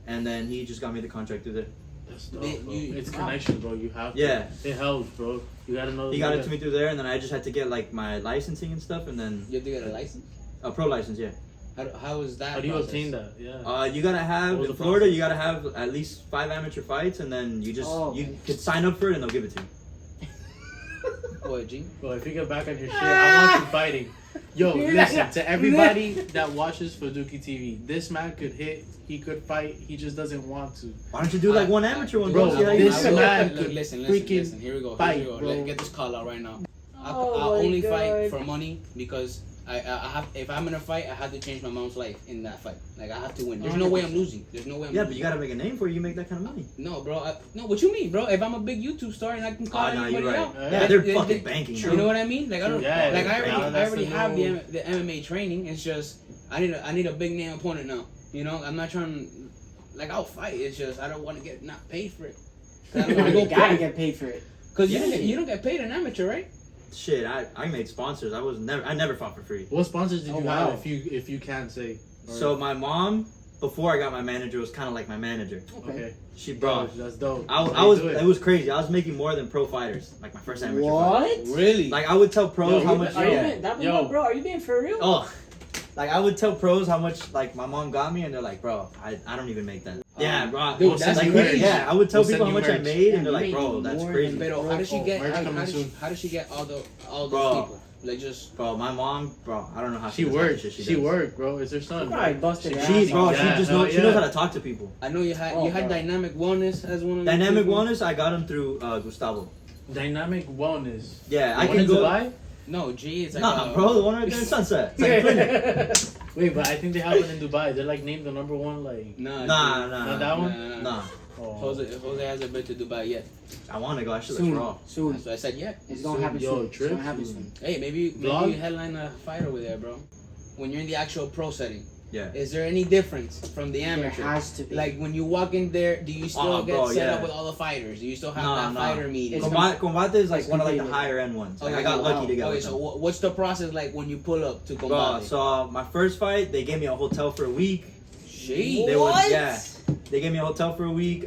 and then he just got me the contract through there. That's dope, They- bro. you- It's connection, bro. You have to. Yeah. It helps, bro. You gotta know. He got it to me through there, and then I just had to get like my licensing and stuff, and then You have to get a license. a pro license. Yeah. How is that? How do you process? obtain that? Yeah. You gotta have What was in the Florida. process? You gotta have at least 5 amateur fights, and then you just Oh, you okay. could sign up for it, and they'll give it to you. Boy, G. Well, if you get back on your shit, I want you fighting. Yo, listen to everybody that watches Faduki TV. This man could hit. He could fight. He just doesn't want to. Why don't you do like one amateur one, Bro, bro? See how you this feel? man Look, could listen. freaking Here we go. fight, Here we go. bro. Get this call out right now. Oh I'll my only fight God. for money because I have. If I'm gonna fight, I have to change my mom's life in that fight. Like I have to win. There's no way I'm losing. There's no way I'm Yeah, losing. but you gotta make a name for it. You make that kind of money. No, bro. No, what you mean, bro? If I'm a big YouTube star and I can call Oh, no, anybody you're right. out, Yeah, they're they- fucking they- banking. You know what I mean? Like I don't. Yeah, like I they're already, banking. I already That's have the the MMA training. It's just I need a big name opponent now. You know, I'm not trying. Like I'll fight. It's just I don't want to get not paid for it. 'Cause I don't want to You go gotta pro. get paid for it. Cause Yeah. you don't get paid an amateur, right? Shit, I made sponsors. I never fought for free. What sponsors did Oh, you wow. have? If you can say. Or- So my mom, before I got my manager, was kind of like my manager. Okay. She bro, That's dope. I How was you do it was crazy. I was making more than pro fighters, like my first amateur fight. What? Really? Like I would tell pros Yo, how you- much. Are you Yeah. being, that was Yo. bro? Are you being for real? Oh, like I would tell pros how much like my mom got me, and they're like, bro, I don't even make that. Yeah, bro. Dude, We'll that's send you crazy. merch. Yeah, I would tell We'll people send how you much I merch. made, Yeah, and they're like, you bro, made that's more than crazy. Pero how did she get? Merch coming soon. How did she get all those Bro. people? Like just. Bro, my mom, bro, I don't know how She does half the worked. shit She does. worked, bro. It's her son. Probably bro. busted her She, ass bro, off. she Yeah, just hell knows. She knows yeah. how to talk to people. I know you had Oh, bro. Dynamic Wellness as one of Dynamic people. Wellness, I got him through Gustavo. Dynamic wellness. Yeah, The I one can in go. Dubai? No, G is like Nah, bro, the one right there in Sunset. It's like Clinton. Wait, but I think they have one in Dubai. They're like named the number one. Like Nah, not that one. Nah. Oh. Jose hasn't been to Dubai yet. I want to go. I should Soon. look raw. Soon. That's what I said yet. It's gonna happen Yo, soon. trip It's gonna happen soon. soon. Hey, maybe Vlog? you headline a fight over there, bro. When you're in the actual pro setting, Yeah. is there any difference from the There amateur? has to be. Like when you walk in there, do you still get bro, set yeah. up with all the fighters? Do you still have No, that no. fighter meeting? It's Combate is like it's one of like the completely higher end ones. Like Okay, I got wow. lucky to get Okay, with so them. what's the process like when you pull up to Bro, Combate? so my first fight, they gave me a hotel for a week. Sheesh. They would, yeah. They gave me a hotel for a week.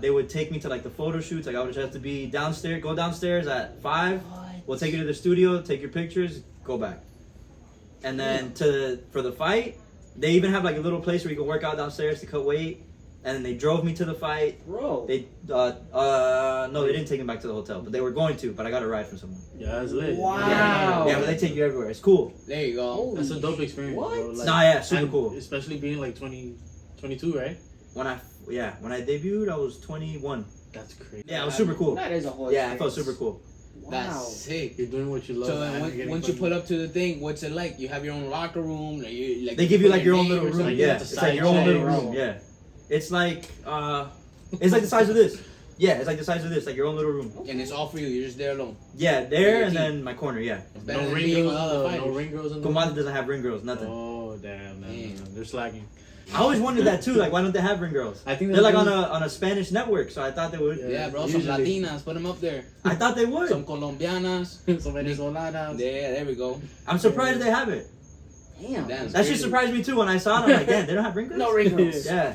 They would take me to like the photo shoots. Like I would just have to be downstairs. Go downstairs at 5. We'll take you to the studio, take your pictures, go back. And then for the fight, they even have like a little place where you can work out downstairs to cut weight. And then they drove me to the fight. Bro. They no, they didn't take me back to the hotel, but they were going to. But I got a ride from someone. Yeah, that's lit. Wow. Yeah, but they take you everywhere. It's cool. There you go. That's a dope experience, What? bro. Like, Nah, yeah, super and cool. Especially being like 22, right? When I debuted, I was 21. That's crazy. Yeah, it was super cool. That is a whole Yeah, I felt experience. super cool. Wow. That's sick. You're doing what you love. So and then you're getting once you money. pull up to the thing, what's it like? You have your own locker room? Like They give you put like your own name little or room. something? You Yeah, have to it's like your sign own little check. room. Yeah, it's like the size of this. Yeah, it's like the size of this, like your own little room. And it's all for you. You're just there alone. Yeah, there Your and team. then my corner. Yeah, It's better No than ring being girls. with other No fighters. ring girls in the Combate doesn't have ring girls, nothing. Oh damn, Damn. they're slacking. I always wondered that too. Like, why don't they have ring girls? I think They're like that's on a Spanish network, so I thought they would. Yeah, bro. Some Usually. Latinas. Put them up there. I thought they would. Some Colombianas. some venezolanas. Yeah, there we go. I'm surprised they have it. Damn. Damn. That shit surprised me too when I saw it. I'm like, damn, they don't have ring girls. No ring girls. Yeah.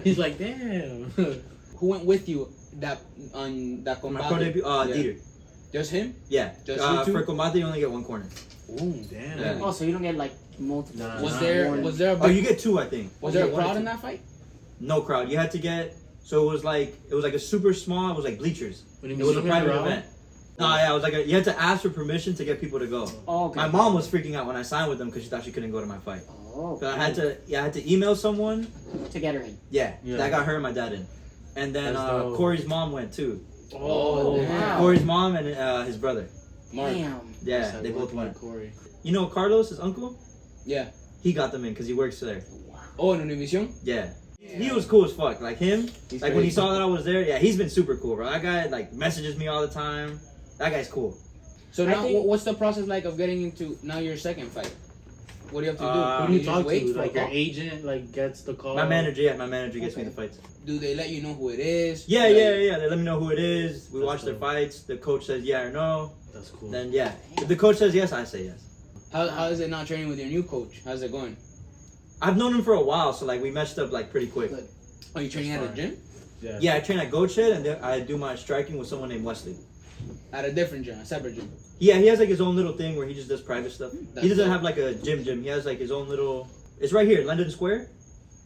He's like, damn. Who went with you on that My Combate? pro debut, Yeah. Dieter. Just him? Yeah. Just you two? For Combate, you only get one corner. Ooh, Damn. Yeah. Oh, so you don't get like multiple. Nah. Was Nah, there one. was there a Oh, you get 2, I think. was there a You get one or crowd two. in that fight? No crowd. You had to get. So it was like a super small. It was like bleachers. When It was a swinging private around? event. No, yeah, it was like you had to ask for permission to get people to go. Oh, okay. My mom was freaking out when I signed with them because she thought she couldn't go to my fight. Oh. So I had to email someone. To get her in. Yeah, Yeah. that got her and my dad in. And then That's dope. Corey's mom went too. Oh, damn. Wow. Corey's mom and his brother. Mark. Damn. Yeah, Sad they both working went. with Corey. You know Carlos, his uncle? Yeah. He got them in because he works there. Oh, in Univision? Yeah. He was cool as fuck. Like him, He's like when he crazy. saw that I was there, yeah, he's been super cool, bro. That guy like messages me all the time. That guy's cool. So I now, think- what's the process like of getting into now your second fight? What do you have to do? Who do you just talk wait to? for a Like your call? agent, like gets the call. My manager gets me Okay. the fights. Do they let you know who it is? Yeah, Like, yeah. They let me know who it is. We That's watch their cool. fights. The coach says yeah or no. That's cool. Then yeah, if the coach says yes, I say yes. How is it not training with your new coach? How's it going? I've known him for a while, so like we matched up like pretty quick. Good. Are you training at a fine. gym? yeah. Yeah, I train at Goat Shed and then I do my striking with someone named Wesley. At a different gym, a separate gym. Yeah, he has like his own little thing where he just does private stuff. That's He doesn't dope. have like a gym. He has like his own little. It's right here, London Square.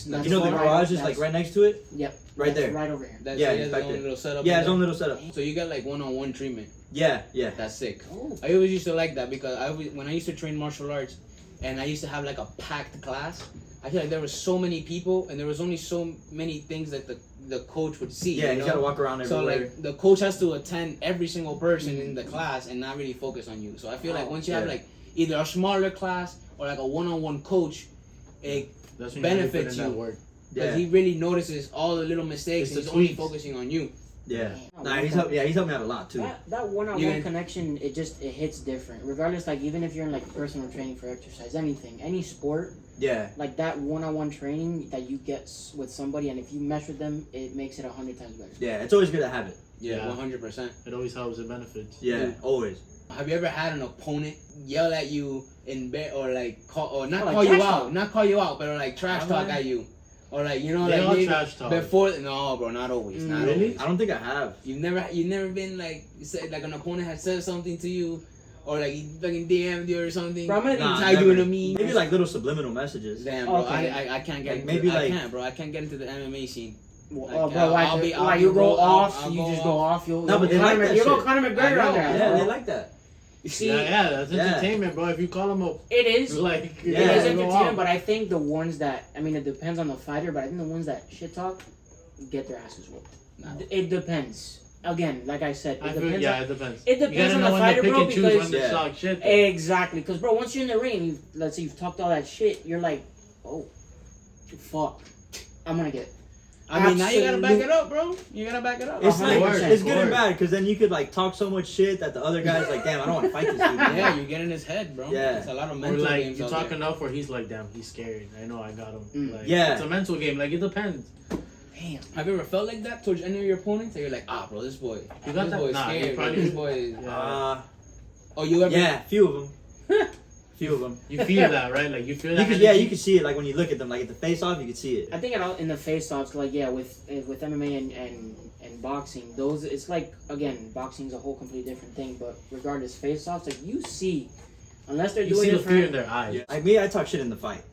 That's You know the right- garage is that's- like right next to it. Yep. Right that's there. Right over here. That's Yeah, he he's has back his own there. little setup. Yeah, in his there. own little setup. So you get like one-on-one treatment. Yeah, yeah. That's sick. Oh. I always used to like that because when I used to train martial arts, and I used to have like a packed class. I feel like there was so many people, and there was only so many things that the coach would see. Yeah, you he's know? gotta walk around So everywhere. like the coach has to attend every single person in the class and not really focus on you. So I feel like once you have Yeah. like either a smaller class or like a one-on-one coach, it That's when benefits you put in that you. work. because yeah, he really notices all the little mistakes It's and the he's only tweaks. focusing on you. yeah. Damn. Nah, he's helped me out a lot too. That one-on-one You can- connection, it hits different. Regardless, like even if you're in like personal training for exercise, anything, any sport, Yeah, like that one-on-one training that you get with somebody, and if you mesh with them, it makes it 100 times better. yeah. It's always good to have it. Yeah, Yeah. 100%. It always helps. It benefits. Yeah, Yeah. always. Have you ever had an opponent yell at you in bed or like call or not Oh, like call you trash out, talk. not call you out, but like trash Have talk I? at you, or like you know They like all maybe trash talk. before? No, bro, not always. Not Really? always. I don't think I have. You've never been like said like an opponent had said something to you, or like he fucking DM'd you or something. Bro, I'm gonna Nah, tagged you in never. a meme. Maybe like little subliminal messages. Damn, bro, Okay. I can't get Like, into maybe I like- can't, bro. I can't get into the MMA scene. Well, Like, oh, bro, I'll why? be- I'll Why be you go roll- off? I'll You go just off. go off. You'll No, but they like that You go shit. Conor I McGregor know. on there. Yeah, bro. they like that. You see, Yeah, that's Yeah. entertainment, bro. If you call them up, it is. like, It Yeah, is they go entertainment, off. but I think the ones that I mean, it depends on the fighter. But I think the ones that shit talk get their asses whooped. Nah. It depends. again, like I said, it depends. it depends. It depends you gotta on know the when fighter, to pick bro, and choose because- when to Yeah. talk shit. though. Exactly, because bro, once you're in the ring, let's say you've talked all that shit, you're like, oh, fuck, I'm gonna get. I mean, now you gotta back Absolute- it up, bro. You gotta back it up. It's like 100%. it's good and bad because then you could like talk so much shit that the other guy's like, damn, I don't want to fight this dude. Yeah, you get in his head, bro. Yeah. It's a lot of Or mental like games you out talk there. enough where he's like, damn, he's scared. I know I got him. Like, Yeah. it's a mental game. Like it depends. Damn. Have you ever felt like that towards any of your opponents? That you're like, bro, this boy, You got this that? boy is Nah, you scared. probably- This boy is... Yeah. Oh, you ever... Yeah, few of them. Few of them. You feel that, right? Like you feel You that. could, yeah, energy. you can see it like when you look at them, like at the face off, you can see it. I think in the face-offs, like yeah, with MMA and boxing, those it's like again, boxing's a whole completely different thing. But regardless, face-offs, like you see, unless they're You doing see it the for fear in their eyes. Like me, I talk shit in the fight.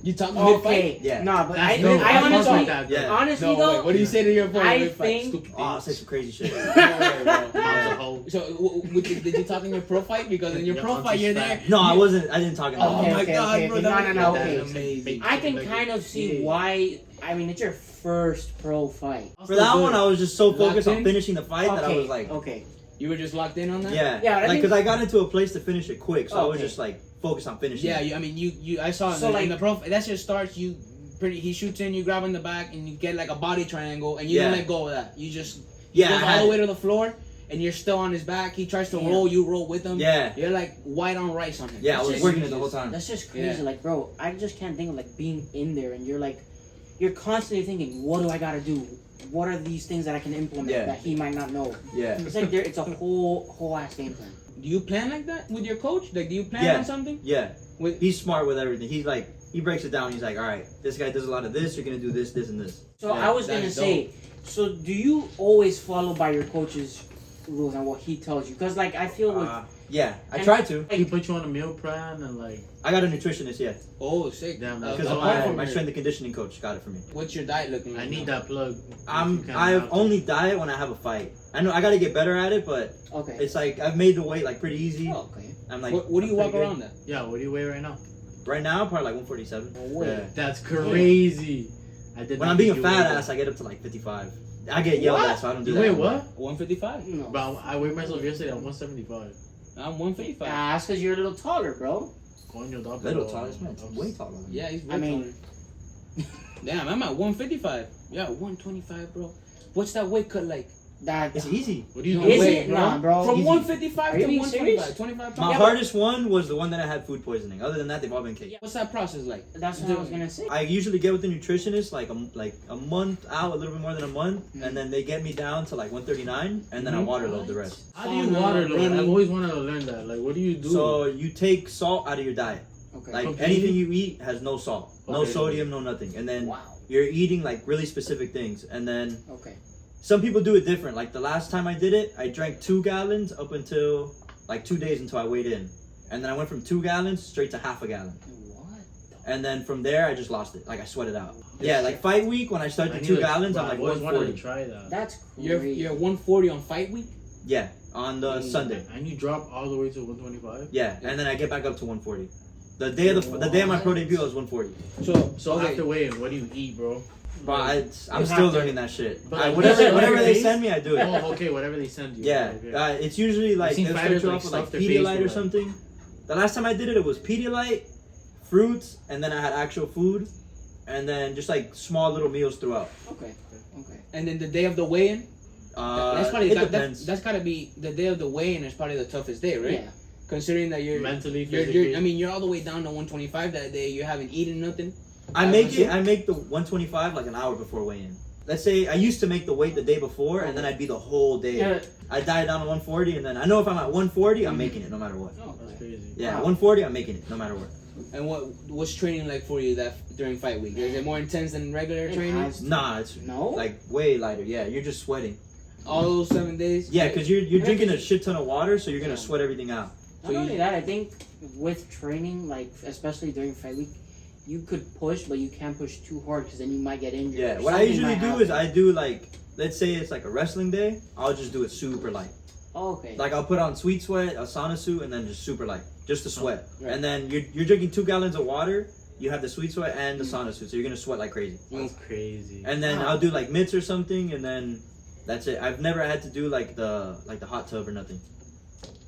You talk mid-fight? okay, Yeah. nah, but That's I dope. I honestly, like that. Yeah. honestly No, though, wait, what do you say to your opponent I mid-fight? think- Stupid Oh, I'll things. say some crazy shit. No way, bro. Mom's a Yeah. hoe. So, did you talk in your pro fight? Because in your Your pro fight, auntie's you're fat. there. No, I wasn't. I didn't talk in the Oh Okay, my okay, god, okay, bro. okay. That No, was okay. amazing. I can kind of see why. I mean, it's your first pro fight. For that one, I was just so focused Locked on in? finishing the fight that I Okay, was like, okay. You were just locked in on that? yeah, Yeah, I like think- because I got into a place to finish it quick, so I was Okay. just like focused on finishing. Yeah, it. I mean, you. I saw So, in like- the pro. That's just starts. He shoots in. You grab in the back, and you get like a body triangle, and you don't Yeah. let go of that. You just yeah, goes I all had- the way to the floor, and you're still on his back. He tries to Damn. roll. You roll with him. yeah, You're like white on rice on him. yeah. I It's was just- working it the whole time. That's just crazy. Yeah. Like, bro, I just can't think of like being in there, and you're constantly thinking, what do I gotta do? What are these things that I can implement Yeah. that he might not know? Yeah, It's like it's a whole ass game plan. Do you plan like that with your coach? Like, do you plan Yeah. on something? yeah. With He's smart with everything. He's like, he breaks it down. He's like, all right, this guy does a lot of this. You're gonna do this, this, and this. So Yeah, I was gonna that's say, so do you always follow by your coach's rules and what he tells you? Because like I feel with Yeah, I And- try to. He put you on a meal plan and like. I got a nutritionist, yeah, oh, sick. Damn, Uh, because Oh, apart my from my your- strength and conditioning coach got it for me. What's your diet looking like? I need now? that plug. I've only diet when I have a fight. I know I gotta get better at it, but okay. it's like I've made the weight like pretty easy. Oh, okay. I'm like, What do you I'm walk pretty around at? Yeah, what do you weigh right now? good. Right now? Probably like 147. No way. Yeah. That's crazy. I did. When not I'm being a think you fat weighed ass, that. I get up to like 55. I get yelled What? at, so I don't do You that. weigh anymore. what? 155. No. Bro, I weighed myself yesterday at 175. I'm 155. That's because you're a little taller, bro. Coño, dog. Little pero- taller, this man's way taller. than me. Yeah, he's way I mean- taller. Damn, I'm at 155. Yeah, 125, bro. What's that weight cut like? That It's easy. What do you No do? is way, it? bro. Nah, bro. From Easy. 155 Are to you being 125. serious? 25 My pounds. hardest one was the one that I had food poisoning. Other than that, they've all been cake. What's that process like? That's what I was gonna say. I usually get with the nutritionist like a month out, a little bit more than a month, and then they get me down to like 139, and then I Mhm. water load the rest. How do you Sauna, water load? running. I've always wanted to learn that. Like, what do you do? So you take salt out of your diet. Okay. Like Completely? anything you eat has no salt, no Okay. sodium, no nothing, and then Wow. you're eating like really specific things, and then Okay. some people do it different. Like the last time I did it, I drank 2 gallons up until like 2 days until I weighed in, and then I went from 2 gallons straight to half a gallon, What? and then from there I just lost it. Like I sweated out. Yeah, like fight week when I started I the need 2 to- gallons, bro, I'm like I've always wanted to 140. try that. That's You're crazy. 140 on fight week? Yeah, on the Sunday. And you drop all the way to 125. Yeah, and then I get back up to 140. The day of the day of my pro debut, I was 140. So okay. after weighing, what do you eat, bro? But I'm You still have to- learning that shit. But like, Whatever whatever they they- send me, I do it. Oh, okay, whatever they send you. Yeah, Okay. it's usually like seen they'll fighters, start you like, off with like stuff their face Pedialyte or with, like- something. The last time I did it, it was Pedialyte, fruits, and then I had actual food, and then just like small little meals throughout. Okay. Okay. And then the day of the weigh-in? That's probably It that, depends. that's gotta be the day of the weigh-in is probably the toughest day, right? Yeah. Considering that you're Mentally, you're, physically. I mean, you're all the way down to 125 that day. You haven't eaten nothing. I make the 125 like an hour before weigh-in. Let's say I used to make the weight the day before, and then I'd be the whole day. Yeah. I diet down to 140, and then I know if I'm at 140, I'm Mhm. making it no matter what. Oh, That's okay. crazy. Yeah, Wow. 140, I'm making it no matter what. And what's training like for you that during fight week? Is it more intense than regular It training? has- Nah, it's No. like way lighter. Yeah, you're just sweating. All those 7 days? Yeah, because you're drinking a shit ton of water, so you're gonna sweat everything out. Not So only you- that, I think with training, like especially during fight week, you could push, but you can't push too hard because then you might get injured. Yeah, or what I something usually might do happen. is I do like, let's say it's like a wrestling day, I'll just do it super light. Oh, okay. Like I'll put on sweet sweat, a sauna suit, and then just super light, just to sweat. Right. And then you're drinking 2 gallons of water. You have the sweet sweat and the sauna suit, so you're gonna sweat like crazy. That's crazy. And then Wow. I'll do like mitts or something, and then That's it. I've never had to do like the hot tub or nothing.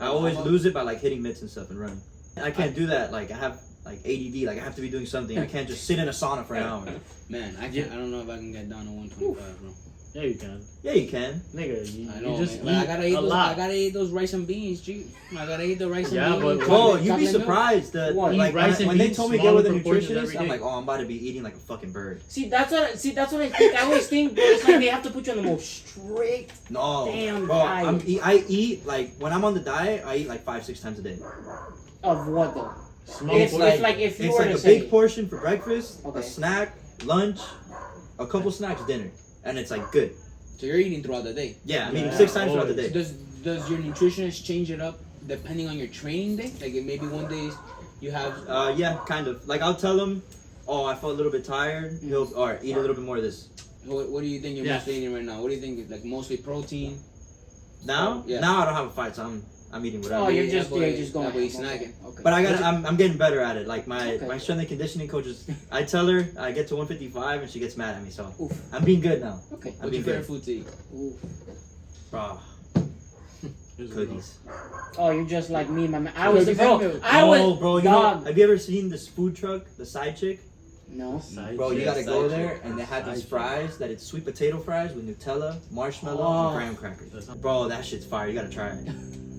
I always lose it by like hitting mitts and stuff and running. I can't do that. Like I have like ADD. Like I have to be doing something. I can't just sit in a sauna for an hour. Man, I can't. I don't know if I can get down to 125, bro. Yeah, you can. Yeah, you can. Nigga, you, I know, you just man. eat I gotta eat a those. lot. I gotta eat those rice and beans, G. I gotta eat the rice and Yeah, beans. but- Bro, chocolate- you'd be chocolate milk. surprised that What? like Rice and when they beans, told me to get with a smaller portions nutritionist, every I'm day. like, oh, I'm about to be eating like a fucking bird. See, that's what I think. I always think, bro, it's like they have to put you on the most strict. No, Damn bro, diet. I eat like when I'm on the diet, I eat like 5-6 times a day. Of what though? Small It's portions. like if you It's were like to a say, big portion for breakfast, Okay. a snack, lunch, a couple snacks, dinner, and it's like good. So you're eating throughout the day. Yeah, I'm eating Yeah, 6 times throughout the always. day. Does your nutritionist change it up depending on your training day? Like maybe one day you have. Yeah, kind of. Like I'll tell him, oh, I felt a little bit tired. He'll, all right, eat a little bit more of this. What do you think you're Yeah. mostly eating right now? What do you think? Like mostly protein. Now, Yeah. now I don't have a fight, so I'm eating whatever. oh, you're Yeah, just boy, you're just going. that way you okay, snagging. Okay. But I'm getting better at it. Like my Okay. strength and conditioning coach is, I tell her I get to 155 and she gets mad at me. So Oof. I'm being good now. Okay. I'm What's your being favorite good. food to eat? Oof. Bro, Here's the cookies. Oh, you're just like me, my man. I was Cookies bro. and milk. I Oh, was bro, you dog. know, have you ever seen this food truck, the side chick? No. Side Bro, you chick. gotta go side there chick. and they have these Side fries that it's sweet potato fries with Nutella, marshmallow, Oh. and graham crackers. That's not- Bro, that shit's fire. You gotta try it.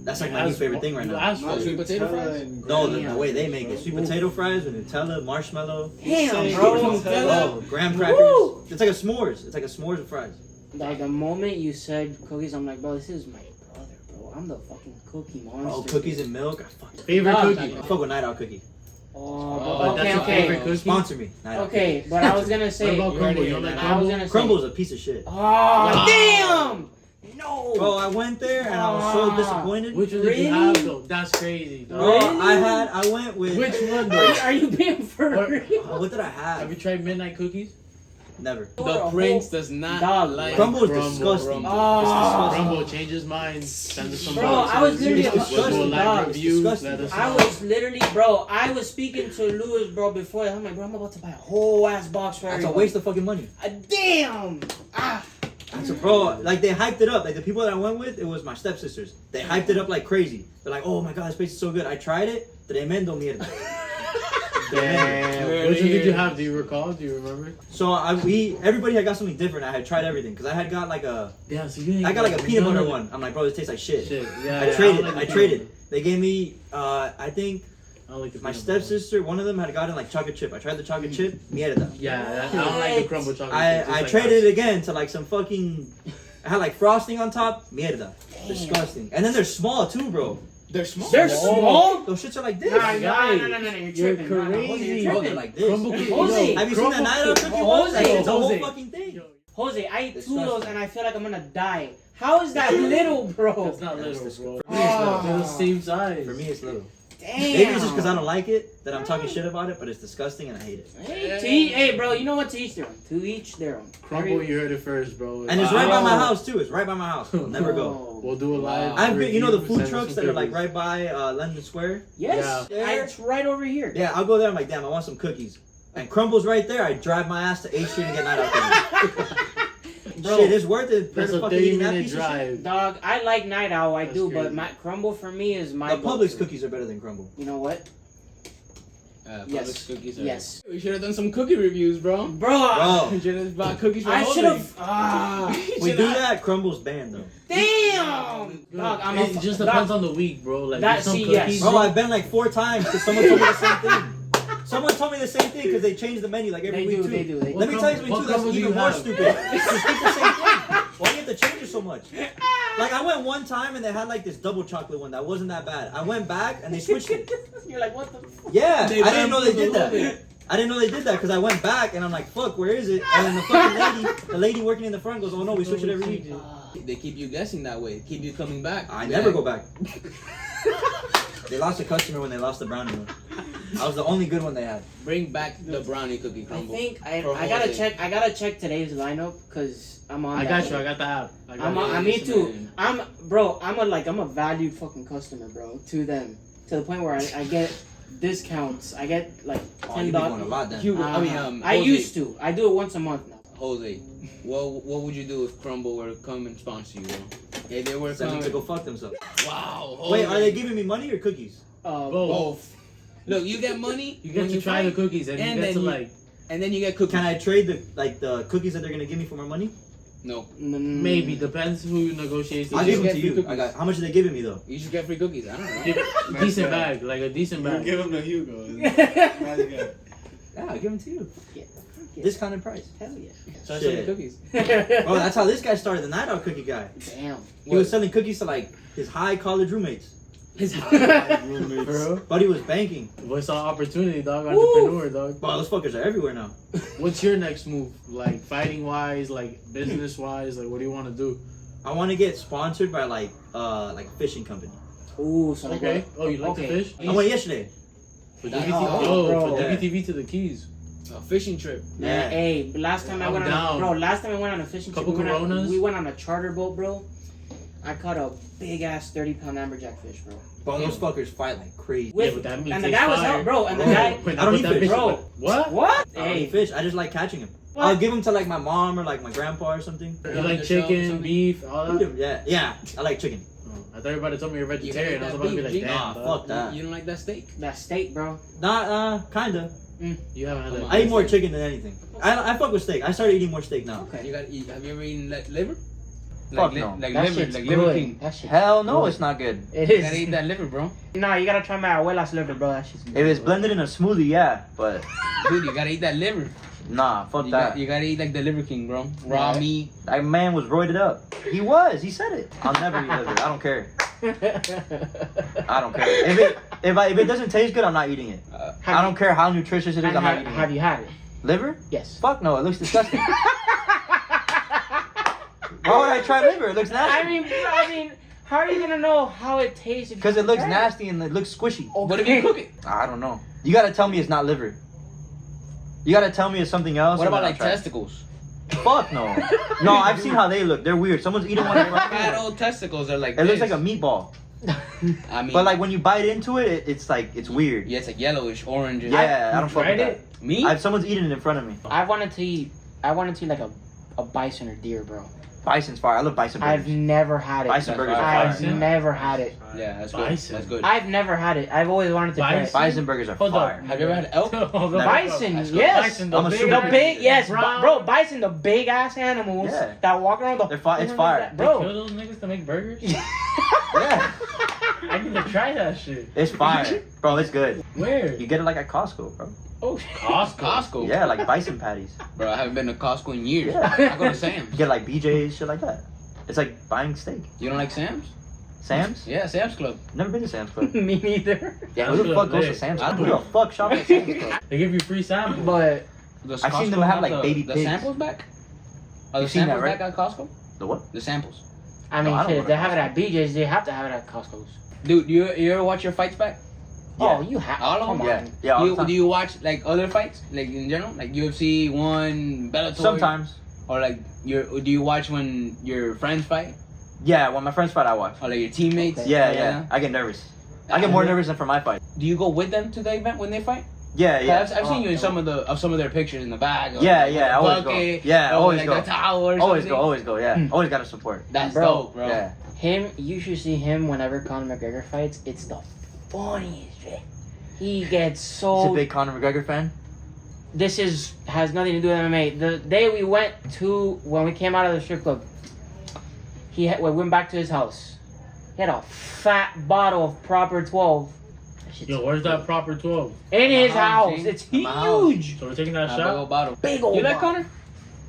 That's like You my new asked favorite for- thing right you now. asked Not for sweet potato Nutella fries? and No, graham the way they make it. crackers, Sweet bro. potato fries with Nutella, marshmallow, Damn, bro. oh, graham crackers. Woo! It's like a s'mores. It's like a s'mores with fries. Like the moment you said cookies, I'm like, bro, this is my brother, bro. I'm the fucking cookie monster. Oh, cookies and milk. I fuck, Favorite Dog. cookie. I fuck with Night Owl Cookie. Oh, Oh, okay, that's your okay. favorite cookie? Sponsor me. Night Owl Okay, but I was gonna What say. about You already Crumbl? You don't ate like that. I was Crumbl? gonna say. Crumble's a piece of shit. Oh, damn! No. Bro, I went there and I was so disappointed. Which one did Really? you have though? That's crazy. Dog. Bro, Really? I went with. Which one Are though? you, are you being for Or- real? Oh, what did I Have have? you tried midnight cookies? Never. The prince does not Dog. like Crumble is Crumbl, disgusting. Oh. Crumbl, change his mind. Send us some Bro, boxes. I was literally- It's disgusting. We'll do a live Dog. review. It's disgusting. Let us I know. was literally, bro, I was speaking to Lewis, bro, before. I'm like, bro, I'm about to buy a whole ass box for That's a everybody. waste of fucking money. Damn! Ah! That's a bro. Like they hyped it up. Like the people that I went with, it was my stepsisters. They hyped it up like crazy. They're like, "Oh my god, this place is so good." I tried it. Tremendo mierda. Damn. Which one did you have? Do you recall? Do you remember? So everybody had got something different. I had tried everything because I had got like a Yeah, so you I got like a peanut butter one. I'm like, bro, this tastes like shit. Shit. Yeah, I yeah, traded. don't like I the traded. peanut They gave me I think butter. I don't like the my peanut butter. stepsister. One of them had gotten like chocolate chip. I tried the chocolate chip. Mierda. Yeah, I don't like the crumble chocolate. chips. It's I like traded that. it again to like some fucking. I had like frosting on top. Mierda. Disgusting. And then they're small too, bro. They're small. They're small? Those shits are like this. Nah, guy. no, you're You're tripping. Nah, crazy. Jose, Oh, you're they're tripping. like this. Crumble cookies. Jose, Have you seen that Night Owl cookie one? Jose, Like, it's a whole Jose. fucking thing. Yo, Jose, I ate two of Disgusting. those and I feel like I'm gonna die. How is that little, bro? That's not little, That's bro. Oh. They're the same size. For me, it's little. Damn. Maybe it's just because I don't like it that I'm talking shit about it, but it's disgusting and I hate it. Hey, bro, you know what? To each their own. To each their own. Crumble, you heard it first, bro. And it's right by my Oh. house too. It's right by my house. I'll never go. We'll do a live. I've been, you know, the review, food send us trucks some that are like cookies. right by London Square. Yes, Yeah. it's right over here. Yeah, I'll go there. I'm like, damn, I want some cookies. And Crumble's right there. I drive my ass to 8th Street and get Night Owl cookies. Bro, Shit, it's worth it. That's a fucking eating that 30-minute piece of shit. drive. dog, I like Night Owl, I That's do, crazy. but my Crumbl for me is my The Publix go-to. cookies are better than Crumbl. You know what? Yes. Yes. Cookies are Yes. We should have done some cookie reviews, bro. Bro, We should have bought cookies for I Jose. should have. Ah, We do that. Crumble's banned though. damn! Dog, I'm It just depends on the week, bro. Like That- there's some see, cookies. yes. Bro, I've been like 4 times because someone told me the same thing. Someone told me the same thing because they change the menu like every They week do, too. they do, they Let do. me tell you something What too. That's Crumbl do even you more have? stupid. It's just the same thing. Why do you have to change it so much? Like I went one time and they had like this double chocolate one that wasn't that bad. I went back and they switched it. You're like, what the fuck? Yeah, They I didn't know they did bamboozled that. I didn't know they did that because I went back and I'm like, fuck, where is it? And then the fucking the lady working in the front goes, oh no, we switch it every week. They keep you guessing that way. Keep you coming back. I never go back. They lost a customer when they lost the brownie one. I was the only good one they had. Bring back the brownie cookie I crumble. think I For gotta Jose. check. I gotta check today's lineup because I'm on. I that. got you. I got the app. I got I'm it. on, Yeah, me yes, too. man. I'm a valued fucking customer, bro. To them, to the point where I get discounts. I get like Oh, you be going a lot then. Hugo, I Jose. used to. I do it once a month now. Jose, what would you do if Crumbl were to come and sponsor you, bro? If they were Tell them to coming, go fuck themselves. wow. Wait, Jose. are they giving me money or cookies? Both? Look, you get money. You get when to try fight, the cookies, and you and get then to you- like and then you get cookies. Can I trade the cookies that they're gonna give me for more money? No, maybe depends who negotiates. I'll You give them get to free you. cookies. How much are they giving me though? you should get free cookies. I don't know. Decent bag, like a decent bag. Give him the Hugo. Yeah, I'll give them to you. Yeah. Discounted price. Hell yeah. Start Shit. selling cookies. Oh, that's how this guy started. The night out cookie guy. Damn. He was selling cookies to like his high college roommates. His Roommates. Bro, But he was banking. voice saw opportunity, dog. Entrepreneur, dog. Wow, those fuckers are everywhere now. What's your next move? Like fighting wise, like business wise, like what do you want to do? I want to get sponsored by like a fishing company. Ooh, so like Okay. Oh, you like Okay. to fish? I went yesterday. For That's- WTV, oh, bro. for WTV to the Keys. A fishing trip. Man, Yeah. hey, last time I I'm went down. last time I went on a fishing trip, Couple Coronas. we went on a charter boat, bro. I caught a big ass 30-pound amberjack fish, bro. But those fuckers fight like crazy. With- Yeah, but that means and the it's guy was fire. out, bro. And the Bro. guy, Wait, I don't but eat that fish. bitch- Bro. What? what? I don't Hey, eat fish. I just like catching them. What? I'll give them to like my mom or like my grandpa or something. You On like the shelf or chicken, something? beef, all that? Yeah. I like chicken. Oh, I thought everybody told me you're a You vegetarian. I gotta was eat about to be that like, beef, damn, Nah, dog. fuck that. You don't like that steak? that steak, bro. Kinda. You haven't had that. I eat more chicken than anything. I fuck with steak. I started eating more steak now. Okay. You gotta eat. Have you ever eaten liver? Fuck no. Like That liver, shit's like good. liver king. That shit's Hell no, good. it's not good. It You gotta eat is. that liver, bro. Nah, you gotta try my abuela's liver, bro. That shit's good. If it's blended in a smoothie, yeah, but Dude, you gotta eat that liver. nah, fuck You, that. you gotta eat like the liver king, bro. Raw Right. meat. That man was roided up. He was. He said it. I'll never eat liver. I don't care. I don't care. If it doesn't taste good, I'm not eating it. I don't care how nutritious it is. I'm not eating Have it. you had it? Liver? Yes. Fuck no. It looks disgusting. Why would I try liver? It looks nasty. I mean, how are you gonna know how it tastes? Because it looks nasty and it looks squishy. What if you cook it? I don't know. You gotta tell me it's not liver. You gotta tell me it's something else. What and about then like I'll try it. testicles? Fuck no. No, I've seen how they look. They're weird. Someone's eating one. Fat old testicles are like. It looks this. like a meatball. I mean, But like when you bite into it, it's like it's weird. yeah, it's like yellowish, orange. Yeah, I don't fuck with tried that. it? Me? Someone's eating it in front of me. I wanted to eat like a bison or deer, bro. Bison's fire. I love bison I've burgers. never had it. Bison burgers are I've fire. never had it. Yeah, that's good. Bison. That's good. I've never had it. I've always wanted to try it. Bison? Bison burgers are Hold fire. up. Have you ever had elk? Bison, That's good. yes. Bison, I'm a the super- The big, yes, brown. bro. Bison, the big ass animals Yeah. that walk around the. They're it's fire. They kill bro. those niggas to make burgers? Yeah, I need to try that shit. it's fire, bro. It's good. Where? You get it like at Costco, bro. Oh, Costco. Yeah, like bison patties. Bro, I haven't been to Costco in years. Yeah. I go to Sam's. You get like BJ's, shit like that. It's like buying steak. You don't like Sam's? Sam's? Yeah, Sam's Club. Never been to Sam's Club. me neither. Yeah, who the fuck goes to Sam's Club? Who the fuck shop at Sam's Club? They give you free samples. But Does I've seen them Costco have, like, the, baby the pigs. samples back? Are the You've seen that, samples right? back at Costco? The what? The samples. I mean, No, I don't shit, go they to have it at BJ's. They have to have it at Costco's. Dude, you ever watch your fights back? Oh, you have. All of Come them? on. Yeah, yeah. All the Do time. you watch like other fights, like in general, like UFC, one, Bellator? Sometimes. Or like do you watch when your friends fight, Yeah, when my friends fight, I watch. or like your teammates? Okay. Yeah. I get nervous. I get more nervous than for my fight. Do you go with them to the event when they fight? Yeah. I've seen you in Oh, some of their pictures in the back. Or, Yeah, like, yeah, with a always go. bucket, Yeah, or always like go. a towel or Always something. go. Yeah, always gotta support. That's Bro. dope, bro. Yeah. Him, you should see him whenever Conor McGregor fights. It's the funniest shit. He gets He's so. a big Conor McGregor fan. This has nothing to do with MMA. The day we went to when we came out of the strip club, we went back to his house. He had a fat bottle of Proper 12. That shit's Yo, where's that proper 12? in his house, house. G. It's In my house. huge. So we're taking that A big shot? old bottle. Big old You like bottle. Connor?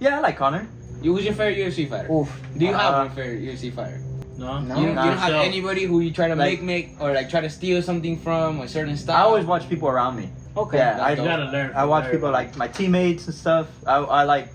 Yeah, I like Conor. Who's your favorite UFC fighter? Oof. Do you have Uh, a favorite UFC fighter? No. No. You don't have Yourself. anybody who you try to Like- make or like try to steal something from a certain I style? always watch people around me. Okay. Yeah, That's You dope. gotta learn. I from watch people everybody. like my teammates and stuff. I like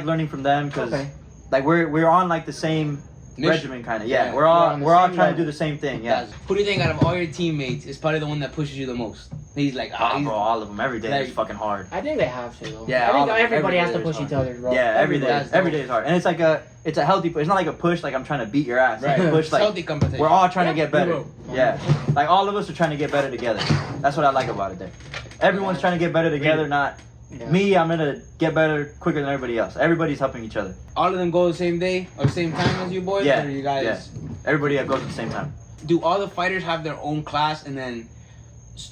learning from them because Okay. like we're on like the same Mission. regimen kind of. Yeah, Yeah. we're all on the we're all same trying level. to do the same thing. Yeah. Who do you think out of all your teammates is probably the one that pushes you the most? He's like, Oh, bro, all of them every day Like- is fucking hard. I think they have to though. Yeah, I all think of them. everybody has to Every day push is each hard. other, bro. Yeah, every day That's every dope. day is hard, and it's like it's a healthy. It's not like a push like I'm trying to beat your ass. Like Right. a push It's like healthy competition. we're all trying to get better. Bro. Yeah, like all of us are trying to get better together. That's what I like about it. There, everyone's trying to get better together, not Yeah. Me, I'm gonna get better quicker than everybody else. Everybody's helping each other. All of them go the same day or same time as you boys? Yeah, Or you guys? yeah. Everybody goes at the same time. Do all the fighters have their own class and then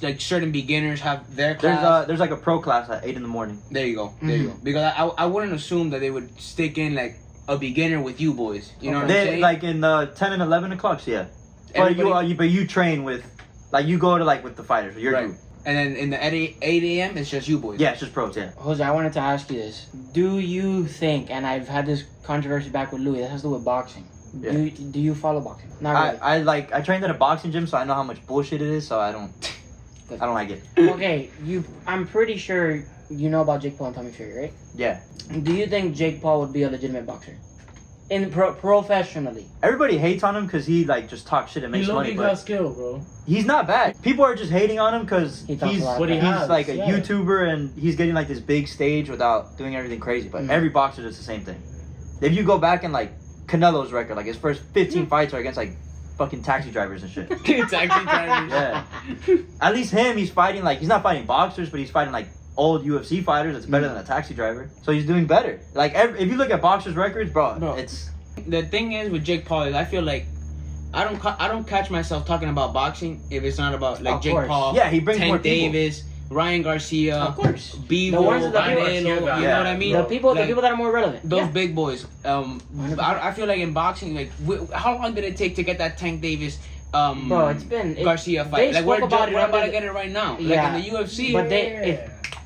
like certain beginners have their class? There's like a pro class at 8 in the morning. There you go. There you go. Because I wouldn't assume that they would stick in like a beginner with you boys. You know what I'm saying? Like in the 10 and 11 o'clocks, yeah. But you train with, like you go to like with the fighters, your group. And then in the 8 a.m. it's just you boys. Yeah, it's just pros, yeah. Jose, I wanted to ask you this. Do you think, and I've had this controversy back with Louis, that has to do with boxing. Yeah. Do you follow boxing? Not really. I trained at a boxing gym, so I know how much bullshit it is, so I don't like it. Okay, I'm pretty sure you know about Jake Paul and Tommy Fury, right? Yeah. Do you think Jake Paul would be a legitimate boxer? Professionally. Everybody hates on him because he like just talks shit and makes money, He got but skill, bro. he's not bad. People are just hating on him because He talks he's a lot. What he has, like a yeah. YouTuber and he's getting like this big stage without doing everything crazy. But every boxer does the same thing. If you go back and like Canelo's record, like his first 15 fights are against like fucking taxi drivers and shit. Taxi drivers. Yeah. At least him, he's fighting like he's not fighting boxers, but he's fighting like old UFC fighters. It's better than a taxi driver. So he's doing better. Like if you look at boxers' records, bro. It's. The thing is with Jake Paul is I feel like I don't catch myself talking about boxing if it's not about like Of Jake course. Paul, Yeah, he brings Tank more people. Davis, Ryan Garcia, Of course. Bevo, The ones that Canelo, you know Yeah. what I mean? The people Like, that are more relevant. those Yeah. big boys. I feel like in boxing, like how long did it take to get that Tank Davis? Bro, it's been Garcia they fight. Like spoke about it we're about under to get it right now. Yeah. Like in the UFC, But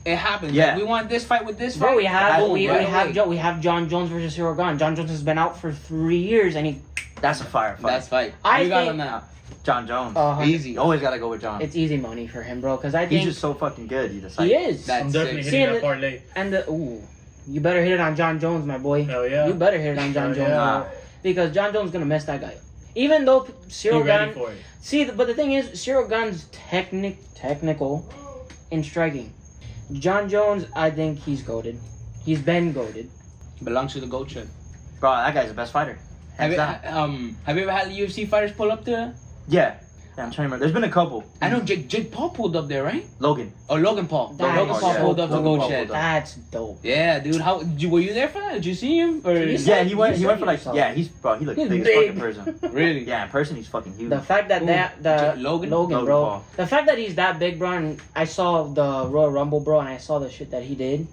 it happens. Yeah. Like, we want this fight with this fight. Bro, we have Boom, right away. we have John Jones versus Cyril Gane. John Jones has been out for 3 years, and That's a fire fight. That's fight. I You got think- him now. John Jones. Easy. You always gotta go with John. it's easy money for him, bro. Because I He's think just so fucking good. You just he is. That's I'm definitely sick. hitting Seeing that parlay. And you better hit it on John Jones, my boy. Hell yeah. You better hit it on John Hell Jones, yeah. bro. Because John Jones gonna mess that guy up. Even though Cyril Be ready Gane. for it. See, but the thing is, Cyril Gane's technical in striking. John Jones, I think he's goated. He's been goated. Belongs to the GOAT ship. Bro, that guy's the best fighter. Have Hands you, down. have you ever had the UFC fighters pull up there? Yeah. I'm trying to remember. There's been a couple. I know Jake Paul pulled up there, right? Logan. Oh, Logan Paul. That Logan is Paul so pulled up to Logan GOAT Paul shed. pulled up. That's dope. Yeah, dude. Were you there for that? Did you see him? Or You Yeah, he went. you He went for like. yourself. Yeah, he looks He's big as big. fuck in person. really? Yeah, in person he's fucking huge. The fact that Logan? Logan, Logan bro. Paul. The fact that he's that big, bro, and I saw the Royal Rumble, bro, and I saw the shit that he did.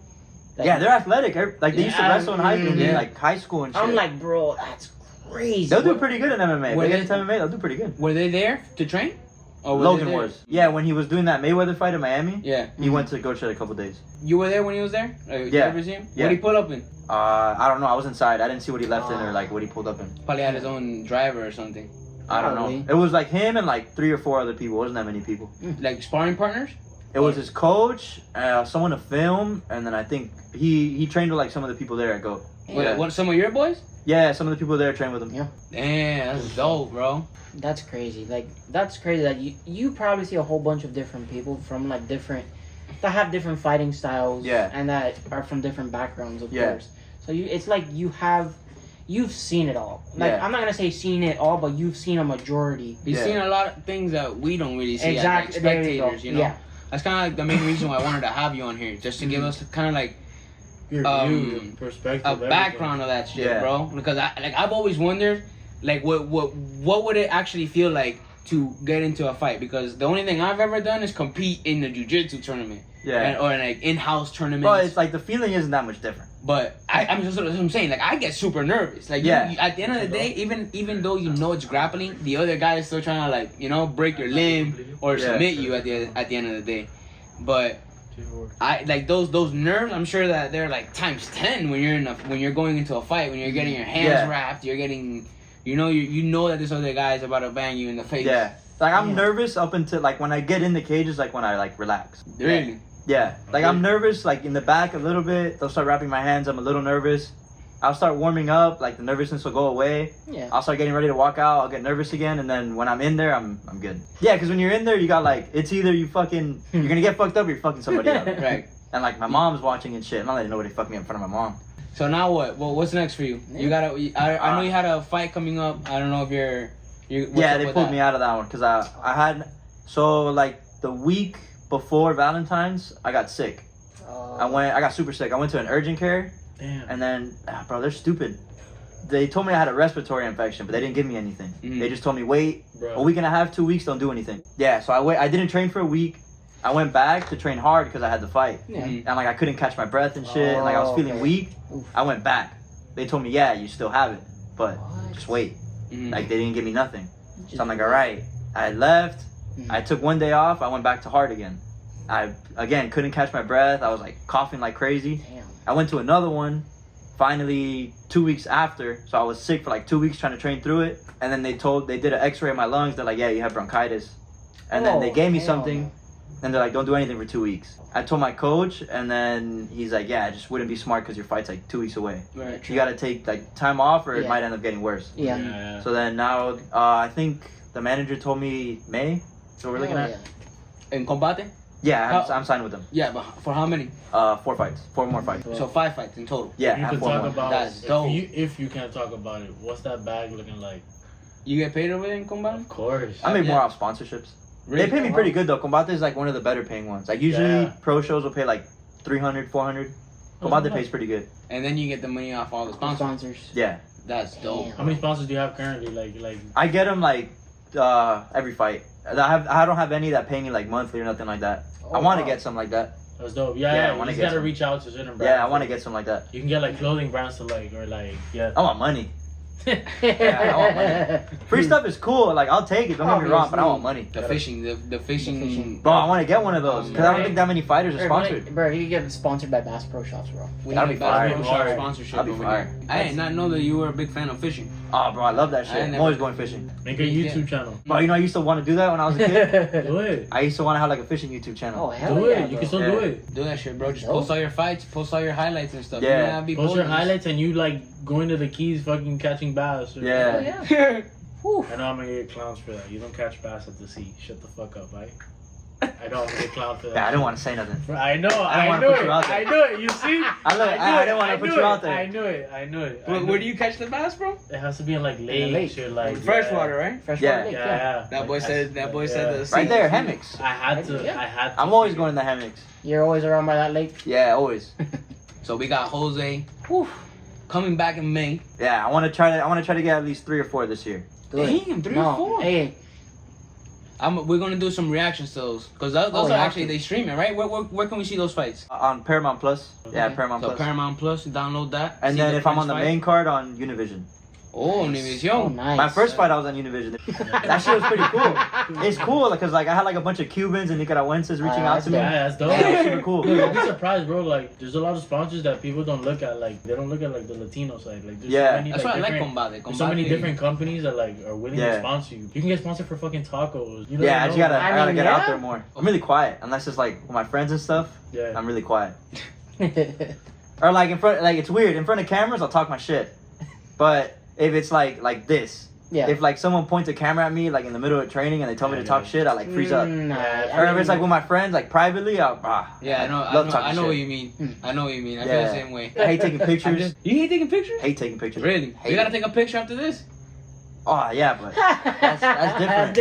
Yeah, they're athletic. Like they used to Yeah, wrestle in high school, yeah. like high school and shit. I'm like, bro, that's crazy. they'll do pretty good in MMA. Were They get they- into MMA, they'll do pretty good. Were they there to train? Or were Logan they there? was. Yeah, when he was doing that Mayweather fight in Miami, Yeah. he went to go shed a couple days. You were there when he was there? Did you Yeah. ever see him? Yeah. What did he pull up in? I don't know. I was inside. I didn't see what he left in or like what he pulled up in. Probably had his own driver or something. I don't Probably. know. It was like him and like 3 or 4 other people. It wasn't that many people. Like sparring partners? It was his coach, someone to film, and then I think he trained with like some of the people there at Go. What, what, some of your boys? Yeah, some of the people there trained with him. Yeah. Damn, that's dope, bro. That's crazy. Like, that's crazy that you probably see a whole bunch of different people from like different that have different fighting styles. Yeah. And that are from different backgrounds, of Yeah. course. So it's like you've seen it all. Like, Yeah. I'm not gonna say seen it all, but you've seen a majority. He's Yeah. seen a lot of things that we don't really see Exactly. as There like you go. spectators, you know? Yeah. That's kind of like the main reason why I wanted to have you on here, just to give us kind of like Your view, your perspective, a everything. background of that shit, Yeah. bro. Because I've always wondered, like, what would it actually feel like to get into a fight? Because the only thing I've ever done is compete in the jiu-jitsu tournament, Yeah. or in like in-house tournaments. But it's like the feeling isn't that much different. But I'm just what I'm saying. Like I get super nervous. Like Yeah. at the end of the day, even though you know it's grappling, the other guy is still trying to like break your limb or Yeah. submit you at the end of the day. But I like those nerves. I'm sure that they're like times 10 when you're going into a fight, when you're getting your hands Yeah. wrapped, you're getting you know that this other guy is about to bang you in the face. Yeah. Like I'm Yeah. nervous up until like when I get in the cages, like when I like relax. Really. Yeah. Like I'm nervous like in the back a little bit. They'll start wrapping my hands. I'm a little nervous. I'll start warming up. Like the nervousness will go away. Yeah. I'll start getting ready to walk out. I'll get nervous again, and then when I'm in there, I'm good. Yeah, because when you're in there, you got like it's either you're gonna get fucked up or you're fucking somebody up. Right. And like my mom's watching and shit. I'm not letting nobody fuck me in front of my mom. So now what? Well, what's next for you? You gotta. I know you had a fight coming up. I don't know if you're. What's Yeah, up they with pulled that? me out of that one because I had so like the week before Valentine's, I got sick. I got super sick. I went to an urgent care, Damn. and then, bro, they're stupid. They told me I had a respiratory infection, but they didn't give me anything. They just told me, wait a week and a half, 2 weeks, don't do anything. Yeah, so I didn't train for a week. I went back to train hard because I had the fight. Yeah. And like I couldn't catch my breath and shit. And like I was feeling weak. I went back. They told me, yeah, you still have it, but just wait. Like they didn't give me nothing. So I'm like, all right. I left. I took 1 day off. I went back to hard again. I again couldn't catch my breath. I was like coughing like crazy. Damn. I went to another one. Finally, 2 weeks after, so I was sick for like 2 weeks trying to train through it. And then they did an X-ray of my lungs. They're like, yeah, you have bronchitis. And then they gave me something. And they're like, don't do anything for 2 weeks. I told my coach, and then he's like, yeah, it just wouldn't be smart because your fight's like 2 weeks away. Right. You got to take like time off, or it might end up getting worse. Yeah. So then now, I think the manager told me May. So we're looking at. In Combate? Yeah, I'm signed with them. Yeah, but for how many? 4 fights, 4 more fights. So 5 fights in total. Yeah, You I have can 4 talk more. about That's dope. if you can't talk about it. What's that bag looking like? You get paid over there in Combate? Of course. I make Yeah. more off sponsorships. Really? They pay me pretty good though. Combate is like one of the better paying ones. Like usually Yeah. pro shows will pay like 300, 400. Combate pays pretty good. And then you get the money off all the sponsors. Sponsors. Yeah. That's dope. How many sponsors do you have currently? Like. I get them like every fight. I don't have any that pay me like monthly or nothing like that. I want to get some like that. That's dope. Yeah, I Yeah. wanna You just get gotta some. reach out to certain brands. Yeah, I want to get some like that. You can get like clothing brands to like, or like, yeah. I want money. Yeah, I want money. Free stuff is cool. Like I'll take it. Don't get me wrong, but I want money. The fishing. Bro, I want to get one of those because I don't think that many fighters are sponsored. Bro, you can get sponsored by Bass Pro Shops, bro. We That'd need be a fire. Bass Pro Shop sponsorship That'd be over fire. here. I did not know that you were a big fan of fishing. Oh, bro, I love that shit. I I'm never- always going fishing. Make a YouTube channel. Bro, you know I used to want to do that when I was a kid. Do it. I used to want to have like a fishing YouTube channel. Oh, hell Do yeah, it. You bro. can still Yeah. do it. Do that shit, bro. Just Dope. post all your fights, post all your highlights and stuff. Yeah. You don't have to be Post your bold. highlights and you like going to the Keys, fucking catching bass. Or, Yeah. Yeah. Whew. I know I'm gonna get clowns for that. You don't catch bass at the sea. Shut the fuck up, right? I know I'm gonna get clowned for that. Yeah, I didn't want to say nothing. I know. I I wanna knew put it. you out there. I knew it. You see? I didn't want to put you out there. I knew it. I knew it. Where do you catch the bass, bro? It has to be in like lakes or like Freshwater, right? Freshwater Yeah. lake, Yeah. That boy said. That boy said the. Right there, hammocks. I had to. Yeah. I had to. I'm always going to the hammocks. You're always around by that lake. Yeah, always. So we got Jose Whew. coming back in May. Yeah, I want to try to get at least 3 or 4 this year. Good. Damn, 3 No, or 4. Hey, We're gonna do some reactions to those because those Oh, are yeah. actually they stream it, right? Where can we see those fights? On Paramount Plus. Yeah, Okay. Paramount So Plus. Paramount Plus, download that. And see then the if I'm French on the fight. main card on Univision. Oh, oh, Univision. nice. My first fight I was on Univision. That shit was pretty cool. It's cool because like I had like a bunch of Cubans and Nicaraguenses reaching out to me. Yeah, that's dope. Yeah, it was super cool. Dude, I'd be surprised, bro. Like, there's a lot of sponsors that people don't look at. Like, they don't look at like the Latino side. Like, there's Yeah. so many, That's why I like different- Combate. there's so many Combate- different companies that like are willing Yeah. to sponsor you. You can get sponsored for fucking tacos. You don't Yeah, I even just know. I gotta mean, get yeah. out there more. I'm really quiet unless it's like with my friends and stuff. Yeah. I'm really quiet. Or like in front, like it's weird in front of cameras. I'll talk my shit, but if it's like this, yeah. if like someone points a camera at me like in the middle of training and they tell me to talk shit, I like freeze up. Nah, Yeah. Or if it's like with my friends, like privately, Yeah, I know. love talking I know shit. what you mean. I know what you mean. I feel Yeah. the same way. I hate taking pictures. You hate taking pictures? Hate taking pictures. Really? Hate We gotta it. take a picture after this. Oh yeah, but that's different. That's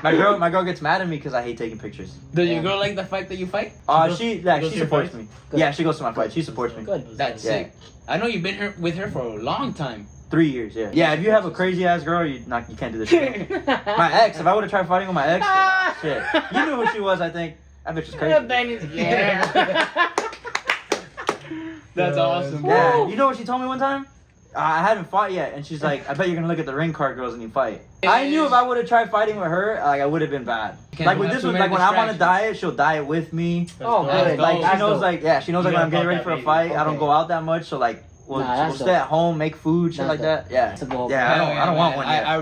different. my girl gets mad at me because I hate taking pictures. Does Yeah. your girl like the fight that you fight? She goes to she your supports fights? me. Good. Yeah, she goes to my fight. She supports me. Good. That's Yeah. sick. I know you've been with her for a long time. 3 years. Yeah. Yeah. If you have a crazy ass girl, you can't do this shit. My ex. If I would have tried fighting with my ex, shit. You knew who she was. I think that bitch was crazy. Yeah. That's awesome. Yeah. You know what she told me one time? I haven't fought yet, and she's like, "I bet you're gonna look at the ring card girls and you fight." I knew if I would have tried fighting with her, like I would have been bad. Can't Like with have this too one, many like when I'm on a distractions. diet, she'll diet with me. Oh, That's good. Like she That's knows, dope. like yeah, she knows You like when I'm gotta getting ready fuck for that a baby. fight, I don't Okay. go out that much, so like we'll That's stay dope. at home, make food, shit That's like dope. that. Yeah. That's a goal. Yeah, Hell I don't want man. one yet. I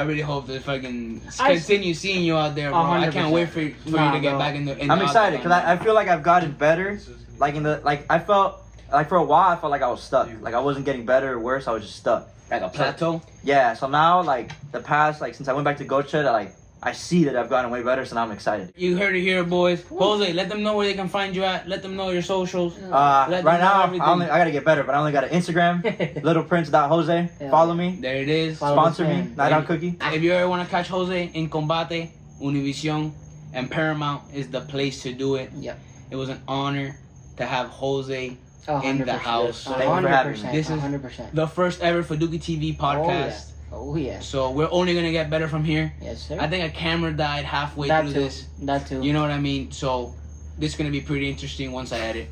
really hope to fucking I- continue seeing you out there, bro. I 100%. can't wait for you to Nah, get bro. back in the. I'm excited because I feel like I've gotten better. Like I felt like for a while I felt like I was stuck. Like I wasn't getting better or worse. I was just stuck. like a plateau. Yeah. So now like the past since I went back to Gocha, I see that I've gotten way better. So now I'm excited. You heard it here, boys. Jose, let them know where they can find you at. Let them know your socials. Let them Right know now everything. I gotta get better, but I only got an Instagram, littleprince.jose. Yeah. Follow me, There it is. Follow sponsor this me, man. Night Out Cookie. If you ever want to catch Jose in Combate, Univision and Paramount is the place to do it. Yep. It was an honor to have Jose in the 100%. house. Thank you for having me. This is 100%. the first ever Faduki TV podcast. Oh yeah. So we're only gonna get better from here. Yes, sir. I think a camera died halfway that through too. this. That too. You know what I mean? So this is gonna be pretty interesting once I edit.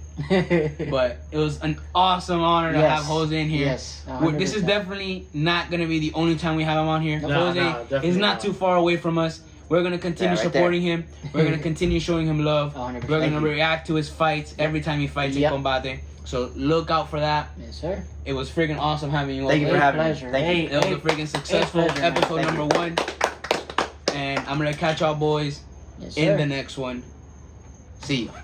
But it was an awesome honor to have Jose in here. Yes. This is definitely not gonna be the only time we have him on here. No, Jose definitely is not not. too far away from us. We're gonna continue supporting him. We're gonna continue showing him love. 100%. We're gonna react to his fights every time he fights in combate. So look out for that. Yes, sir. It was freaking awesome having you. Thank you for having me. Pleasure. Thank you. It was a freaking successful pleasure, man. episode Thank number 1. And I'm gonna catch y'all boys Yes, in sir. the next one. See ya.